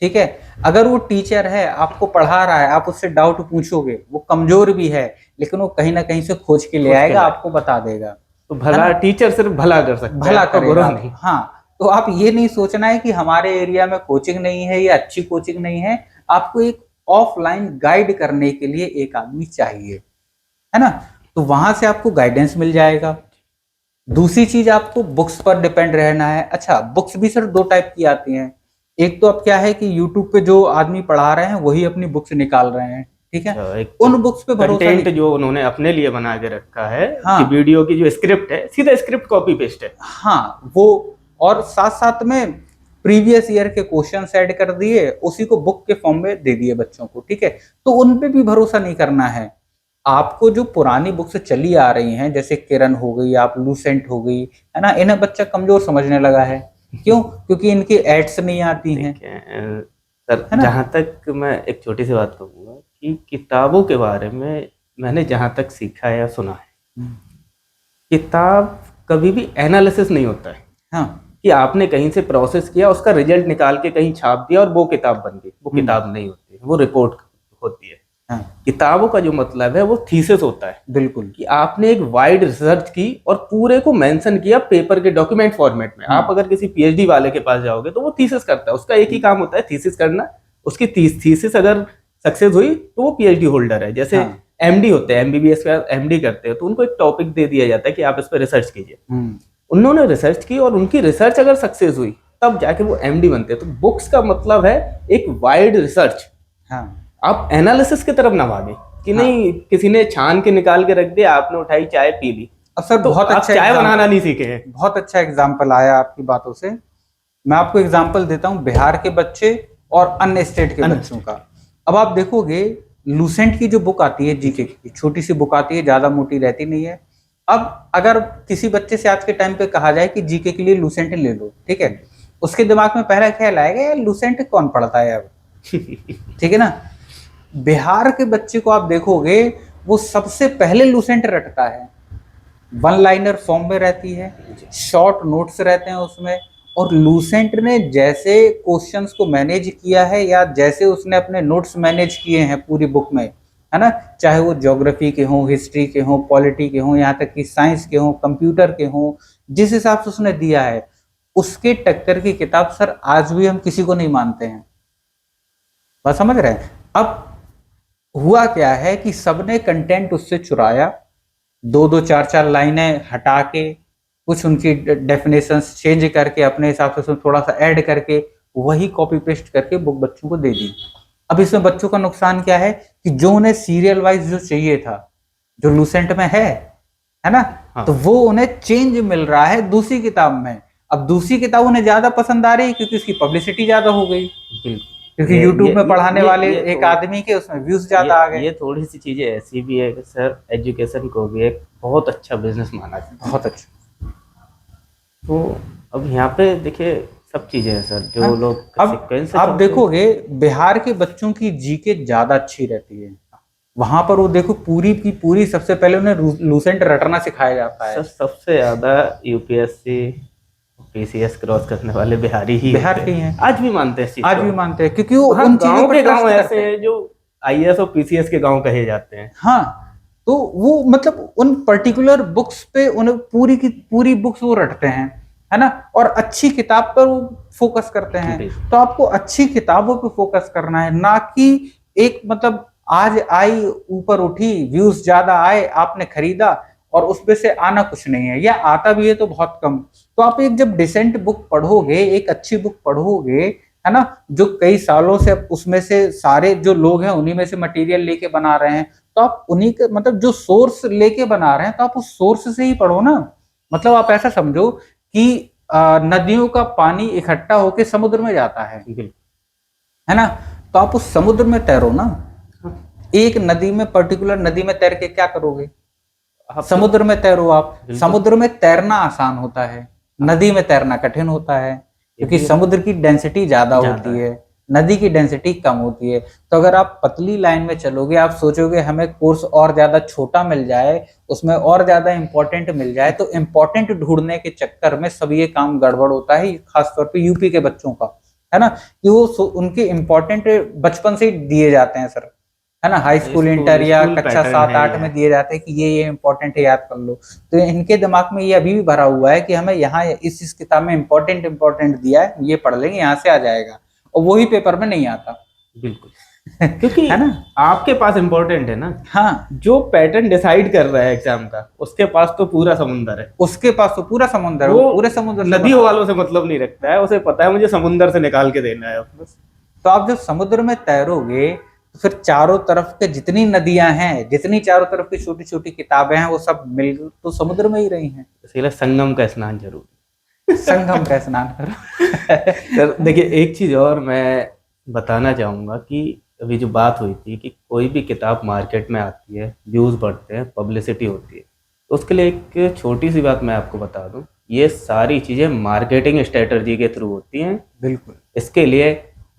ठीक है, अगर वो टीचर है, आपको पढ़ा रहा है, आप उससे डाउट पूछोगे, वो कमजोर भी है, लेकिन वो कहीं ना कहीं से खोज के ले खोज के आएगा, लाए। आपको बता देगा, तो है भला ना? टीचर सिर्फ भला कर सकता है, भला आपका करेगा। बुरा नहीं। हाँ, तो आप ये नहीं सोचना है कि हमारे एरिया में कोचिंग नहीं है या अच्छी कोचिंग नहीं है, आपको एक ऑफलाइन गाइड करने के लिए एक आदमी चाहिए, है ना? तो वहां से आपको गाइडेंस मिल जाएगा। दूसरी चीज, आपको बुक्स पर डिपेंड रहना है। अच्छा, बुक्स भी सर 2 टाइप की आती हैं। एक तो अब क्या है कि यूट्यूब पे जो आदमी पढ़ा रहे हैं वही अपनी बुक्स निकाल रहे हैं, ठीक है, अच्छा, एक उन बुक्स पे भरोसा कंटेंट नहीं। जो उन्होंने अपने लिए बना के रखा है कि हाँ, वीडियो की जो स्क्रिप्ट है सीधा स्क्रिप्ट कॉपी पेस्ट है। हाँ, वो, और साथ साथ में प्रीवियस ईयर के क्वेश्चन ऐड कर दिए, उसी को बुक के फॉर्म में दे दिए बच्चों को, ठीक है। तो उन पे भी भरोसा नहीं करना है। आपको जो पुरानी बुक्स चली आ रही हैं, जैसे किरण हो गई, आप लूसेंट हो गई, है ना, इन्हें बच्चा कमजोर समझने लगा है। क्यों? क्योंकि इनकी एड्स नहीं आती हैं, ठीक है सर, है ना? जहाँ तक मैं एक छोटी सी बात कहूँगा कि किताबों के बारे में मैंने जहाँ तक सीखा है या सुना है, किताब कभी भी एनालिसिस नहीं होता है हाँ, कि आपने कहीं से प्रोसेस किया, उसका रिजल्ट निकाल के कहीं छाप दिया और वो किताब बन गई। वो किताब नहीं होती है, वो रिपोर्ट होती है। हाँ, किताबों का जो मतलब है वो थीसिस होता है बिल्कुल। कि आपने एक वाइड रिसर्च की और पूरे को मेंशन किया पेपर के डॉक्यूमेंट फॉर्मेट में। आप अगर किसी पीएचडी वाले के पास जाओगे तो वो थीसिस करता है, उसका एक ही काम होता है थीसिस करना। उसकी थीसिस अगर सक्सेस हुई तो वो पीएचडी होल्डर है। जैसे हाँ, एमडी होते हैं, एमबीबीएस का एमडी करते हैं, तो उनको एक टॉपिक दे दिया जाता है कि आप इस पर रिसर्च कीजिए। उन्होंने रिसर्च की और उनकी रिसर्च अगर सक्सेस हुई तब जाके वो एमडी बनते हैं। तो बुक्स का मतलब है एक वाइड रिसर्च। हाँ, आप एनालिसिस की तरफ ना भागे कि हाँ। नहीं किसी ने छान के निकाल के रख दिया, आपने उठाई चाय पी ली। अब सर तो बहुत आप अच्छा चाय बनाना नहीं सीखे हैं। बहुत अच्छा एग्जाम्पल आया आपकी बातों से। मैं आपको एग्जाम्पल देता हूँ बिहार के बच्चे और अन्य स्टेट के बच्चों का। अब आप देखोगे, लूसेंट की जो बुक आती है, जीके की छोटी सी बुक आती है, ज्यादा मोटी रहती नहीं है। अब अगर किसी बच्चे से आज के टाइम पे कहा जाए कि जीके के लिए लूसेंट ले लो, ठीक है, उसके दिमाग में पहला ख्याल आएगा यार लूसेंट कौन पढ़ता है अब, ठीक है ना। बिहार के बच्चे को आप देखोगे, वो सबसे पहले लूसेंट रटता है, वन लाइनर फॉर्म में रहती है, शॉर्ट नोट्स रहते हैं उसमें, और लूसेंट ने जैसे क्वेश्चंस को मैनेज किया है या जैसे उसने अपने नोट्स मैनेज किए हैं पूरी बुक में, है ना, चाहे वो ज्योग्राफी के हों, हिस्ट्री के हों, पॉलिटी के हों, यहाँ तक कि साइंस के हों, कंप्यूटर के हों, जिस हिसाब से उसने दिया है उसके टक्कर की किताब सर आज भी हम किसी को नहीं मानते हैं। बात समझ रहे हैं? अब हुआ क्या है कि सबने कंटेंट उससे चुराया, दो दो चार चार लाइनें हटा के, कुछ उनकी डेफिनेशंस चेंज करके अपने हिसाब से उसमें थोड़ा सा ऐड करके वही कॉपी पेस्ट करके बुक बच्चों को दे दी। अब इसमें बच्चों का नुकसान क्या है कि जो उन्हें सीरियल वाइज जो चाहिए था, जो लूसेंट में है ना, हाँ। तो वो उन्हें चेंज मिल रहा है दूसरी किताब में। अब दूसरी किताब उन्हें ज्यादा पसंद आ रही है क्योंकि उसकी पब्लिसिटी ज्यादा हो गई, बिल्कुल। क्योंकि यूट्यूब में पढ़ाने वाले ये एक आदमी के उसमें व्यूज ज्यादा आ गए। ये थोड़ी सी चीजें ऐसी भी है कि सर एजुकेशन को भी एक बहुत अच्छा बिजनेस माना जाता है। बहुत अच्छा। तो अब यहाँ पे देखिए सब चीजें हैं सर, जो हाँ, लोग अब सीक्वेंस से आप चलते हैं। देखोगे बिहार के बच्चों की जीके ज्यादा अच्छी रहती है, वहां पर वो देखो पूरी की पूरी सबसे पहले उन्हें लूसेंट रटना सिखाया जाता है। सर सबसे ज्यादा यूपीएससी पीसीएस क्रॉस करने वाले बिहारी ही बिहार होते के ही हैं। हैं, आज भी मानते हैं इस चीज आज को। भी मानते हैं क्योंकि वो हाँ, उन चीजों गांव पर के गांव ट्रस्ट ऐसे करते हैं। हैं जो आईएएस और पीसीएस के गांव कहे जाते हैं। हाँ, तो वो मतलब उन पर्टिकुलर बुक्स पे उन्हें पूरी की पूरी बुक्स वो रटते हैं, है ना, और अच्छी किताब पर वो फोकस करते हैं। तो आपको अच्छी किताबों पे फोकस करना है, ना कि एक मतलब आज आई ऊपर उठी, व्यूज ज्यादा आए, आपने खरीदा और उसमें से आना कुछ नहीं है, या आता भी है तो बहुत कम। तो आप एक जब डिसेंट बुक पढ़ोगे, एक अच्छी बुक पढ़ोगे, है ना, जो कई सालों से उसमें से सारे जो लोग हैं उन्हीं में से मटेरियल लेके बना रहे हैं, तो आप उन्हीं के मतलब जो सोर्स लेके बना रहे हैं तो आप उस सोर्स से ही पढ़ो ना। मतलब आप ऐसा समझो कि नदियों का पानी इकट्ठा होके समुद्र में जाता है ना, तो आप उस समुद्र में तैरो ना। एक नदी में, पर्टिकुलर नदी में तैर के क्या करोगे? समुद्र में तैरो आप। समुद्र में तैरना आसान होता है, नदी में तैरना कठिन होता है, क्योंकि समुद्र की डेंसिटी ज्यादा होती है, नदी की डेंसिटी कम होती है। तो अगर आप पतली लाइन में चलोगे, आप सोचोगे हमें कोर्स और ज्यादा छोटा मिल जाए, उसमें और ज्यादा इंपॉर्टेंट मिल जाए, तो इंपॉर्टेंट ढूंढने के चक्कर में सब ये काम गड़बड़ होता है, खासतौर पे यूपी के बच्चों का, है ना, कि वो उनके इंपॉर्टेंट बचपन से ही दिए जाते हैं सर, है ना, हाई स्कूल इंटर या कक्षा 7-8 में दिए जाते हैं कि ये इंपॉर्टेंट है, याद कर लो। तो इनके दिमाग में ये अभी भी भरा हुआ है कि हमें यहाँ इस किताब में इंपॉर्टेंट दिया है, ये पढ़ लेंगे, यहाँ से आ जाएगा, और वही पेपर में नहीं आता। बिल्कुल। क्योंकि है ना, आपके पास इंपॉर्टेंट है ना। हाँ, जो पैटर्न डिसाइड कर रहा है एग्जाम का, उसके पास तो पूरा समुंदर है, उसके पास तो पूरा समुंदर है, वो पूरे समुद्र नदियों वालों से मतलब नहीं रखता है, उसे पता है मुझे समुंदर से निकाल के देना है बस। तो आप जब समुद्र में तैरोगे तो फिर चारों तरफ के जितनी नदियां हैं, जितनी चारों तरफ की छोटी छोटी किताबें हैं, वो सब मिल तो समुद्र में ही रही हैं। इसलिए संगम का स्नान जरूर। संगम का स्नान करो। सर देखिए एक चीज और मैं बताना चाहूंगा कि अभी जो बात हुई थी कि कोई भी किताब मार्केट में आती है, व्यूज बढ़ते हैं, पब्लिसिटी होती है, तो उसके लिए एक छोटी सी बात मैं आपको बता दूं, ये सारी चीजें मार्केटिंग स्ट्रेटजी के थ्रू होती हैं। बिल्कुल। इसके लिए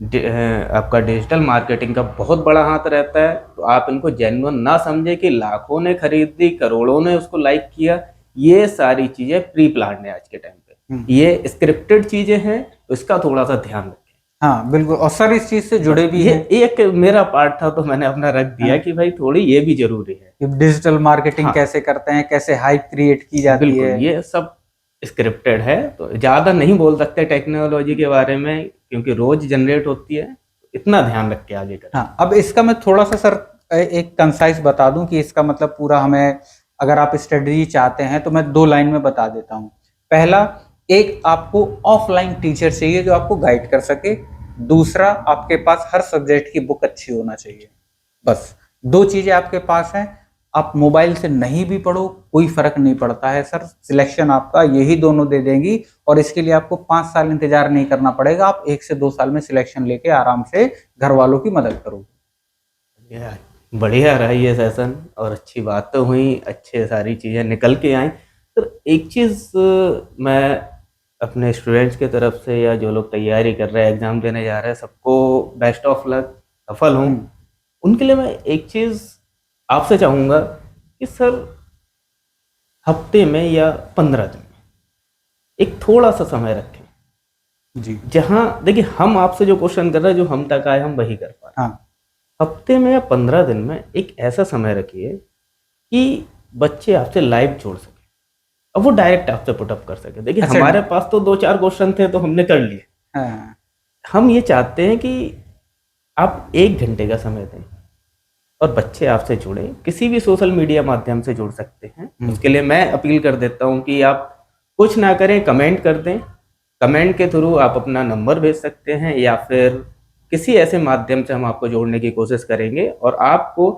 आपका डिजिटल मार्केटिंग का बहुत बड़ा हाथ रहता है। तो आप इनको जेन्युइन ना समझे कि लाखों ने खरीदी, करोड़ों ने उसको लाइक किया, ये सारी चीजें प्री प्लान्ड है आज के टाइम पे, ये स्क्रिप्टेड चीजें हैं, तो इसका थोड़ा सा ध्यान रखें। हाँ बिल्कुल, और सर इस चीज से जुड़े भी ये हैं। एक मेरा पार्ट था तो मैंने अपना रख दिया कि भाई थोड़ी ये भी जरूरी है कि डिजिटल मार्केटिंग कैसे करते हैं, कैसे हाइप क्रिएट की जाती बिल्कुल, है। ये सब स्क्रिप्टेड है, तो ज्यादा नहीं बोल सकते टेक्नोलॉजी के बारे में क्योंकि रोज जनरेट होती है, इतना ध्यान रख के आगे करें। हाँ, अब इसका मैं थोड़ा सा सर एक कंसाइज बता दूं कि इसका मतलब पूरा हमें, अगर आप स्ट्रेटजी चाहते हैं तो मैं 2 लाइन में बता देता हूँ। पहला, एक आपको ऑफलाइन टीचर चाहिए जो आपको गाइड कर सके। दूसरा, आपके पास हर सब्जेक्ट की बुक अच्छी होना चाहिए। बस 2 चीजें आपके पास हैं। आप मोबाइल से नहीं भी पढ़ो, कोई फर्क नहीं पड़ता है सर, सिलेक्शन आपका यही दोनों दे देंगी, और इसके लिए आपको 5 साल इंतजार नहीं करना पड़ेगा। आप 1 से 2 साल में सिलेक्शन लेके आराम से घर वालों की मदद करो। बढ़िया रहा ये सेशन, और अच्छी बातें हुई, अच्छे सारी चीजें निकल के आई। तो एक चीज मैं अपने स्टूडेंट्स की तरफ से, या जो लोग तैयारी कर रहे हैं, एग्जाम देने जा रहे हैं, सबको बेस्ट ऑफ लक, सफल हूँ। उनके लिए मैं एक चीज आपसे चाहूंगा कि सर हफ्ते में या 15 दिन में एक थोड़ा सा समय रखें, जी। जहाँ देखिए हम आपसे जो क्वेश्चन कर रहे हैं, जो हम तक आए हम वही कर पा रहे हैं। हाँ। हफ्ते में या 15 दिन में एक ऐसा समय रखिए कि बच्चे आपसे लाइव जोड़ सके, अब वो डायरेक्ट आपसे पुटअप कर सके। देखिए अच्छा। हमारे पास तो 2-4 क्वेश्चन थे तो हमने कर लिए। हाँ। हम ये चाहते हैं कि आप 1 घंटे का समय दें और बच्चे आपसे जुड़े, किसी भी सोशल मीडिया माध्यम से जुड़ सकते हैं। उसके लिए मैं अपील कर देता हूँ कि आप कुछ ना करें, कमेंट कर दें। कमेंट के थ्रू आप अपना नंबर भेज सकते हैं या फिर किसी ऐसे माध्यम से हम आपको जोड़ने की कोशिश करेंगे और आपको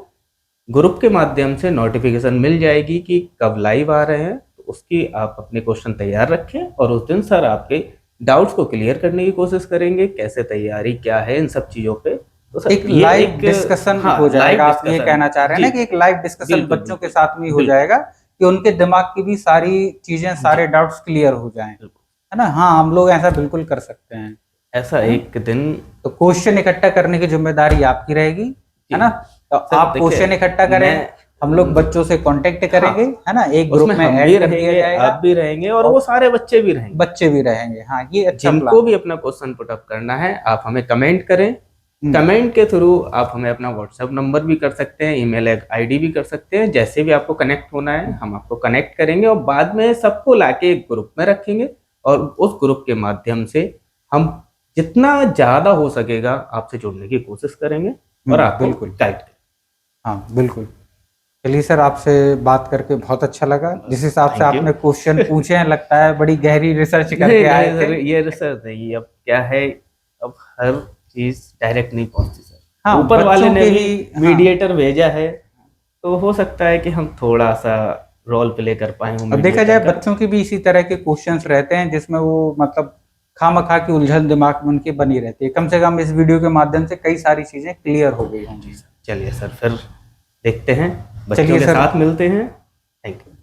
ग्रुप के माध्यम से नोटिफिकेशन मिल जाएगी कि कब लाइव आ रहे हैं। तो उसकी आप अपने क्वेश्चन तैयार रखें और उस दिन सर आपके डाउट्स को क्लियर करने की कोशिश करेंगे, कैसे तैयारी क्या है इन सब चीज़ों पे। तो सर एक ये लाइव एक डिस्कशन हो हाँ लाइव जाएगा, आप ये डिस्कशन। कहना चाह रहे हैं जी ना कि एक लाइव डिस्कशन बिल्कुल बच्चों के बिल्कुल साथ में हो बिल्कुल जाएगा कि उनके दिमाग की भी सारी चीजें, जी सारे डाउट्स क्लियर हो जाएं, बिल्कुल। है ना। हाँ, हम लोग ऐसा बिल्कुल कर सकते हैं, ऐसा है ना। एक दिन तो क्वेश्चन इकट्ठा करने की जिम्मेदारी आपकी रहेगी, है जी ना। तो सर आप देखिए क्वेश्चन इकट्ठा करें, मैं हम लोग बच्चों से कांटेक्ट हाँ करेंगे, है ना, एक ग्रुप उसमें में हम भी ऐड कर दिया रहेंगे, जाएगा आप भी रहेंगे और और वो सारे बच्चे भी रहेंगे। बच्चे भी रहेंगे। हाँ, ये अच्छा जिनको प्लान भी है। अपना क्वेश्चन पुटअप करना है आप हमें कमेंट करें। हम्म। कमेंट के थ्रू आप हमें अपना व्हाट्सएप नंबर भी कर सकते हैं, ईमेल आईडी भी कर सकते हैं। जैसे भी आपको कनेक्ट होना है हम आपको कनेक्ट करेंगे और बाद में सबको लाके एक ग्रुप में रखेंगे और उस ग्रुप के माध्यम से हम जितना ज़्यादा हो सकेगा आपसे जुड़ने की कोशिश करेंगे और आपको बिल्कुल। गाइड करेंगे। हाँ, बिल्कुल। चलिए सर, आपसे बात करके बहुत अच्छा लगा। जिस हिसाब से थैंक यू। आपने क्वेश्चन पूछे हैं, लगता है बड़ी गहरी रिसर्च नहीं करके आए नहीं थे। सर ये रिसर्च नहीं, अब क्या है, अब हर चीज़ डायरेक्ट नहीं पहुंचती सर, हाँ, ऊपर वाले बच्चों ने के भी ही। हाँ, मीडिएटर भेजा है तो हो सकता है कि हम थोड़ा सा रोल प्ले कर पाए हूँ अब देखा जाए मीडिएटर का। बच्चों की भी इसी तरह के क्वेश्चंस रहते हैं जिसमें वो मतलब खामखा की उलझन दिमाग में उनके बनी रहती है। कम से कम इस वीडियो के माध्यम से कई सारी चीजें क्लियर हो गई जी होंगी। सर चलिए सर फिर देखते हैं, बच्चों चलिए के सर। साथ मिलते हैं। Thank you.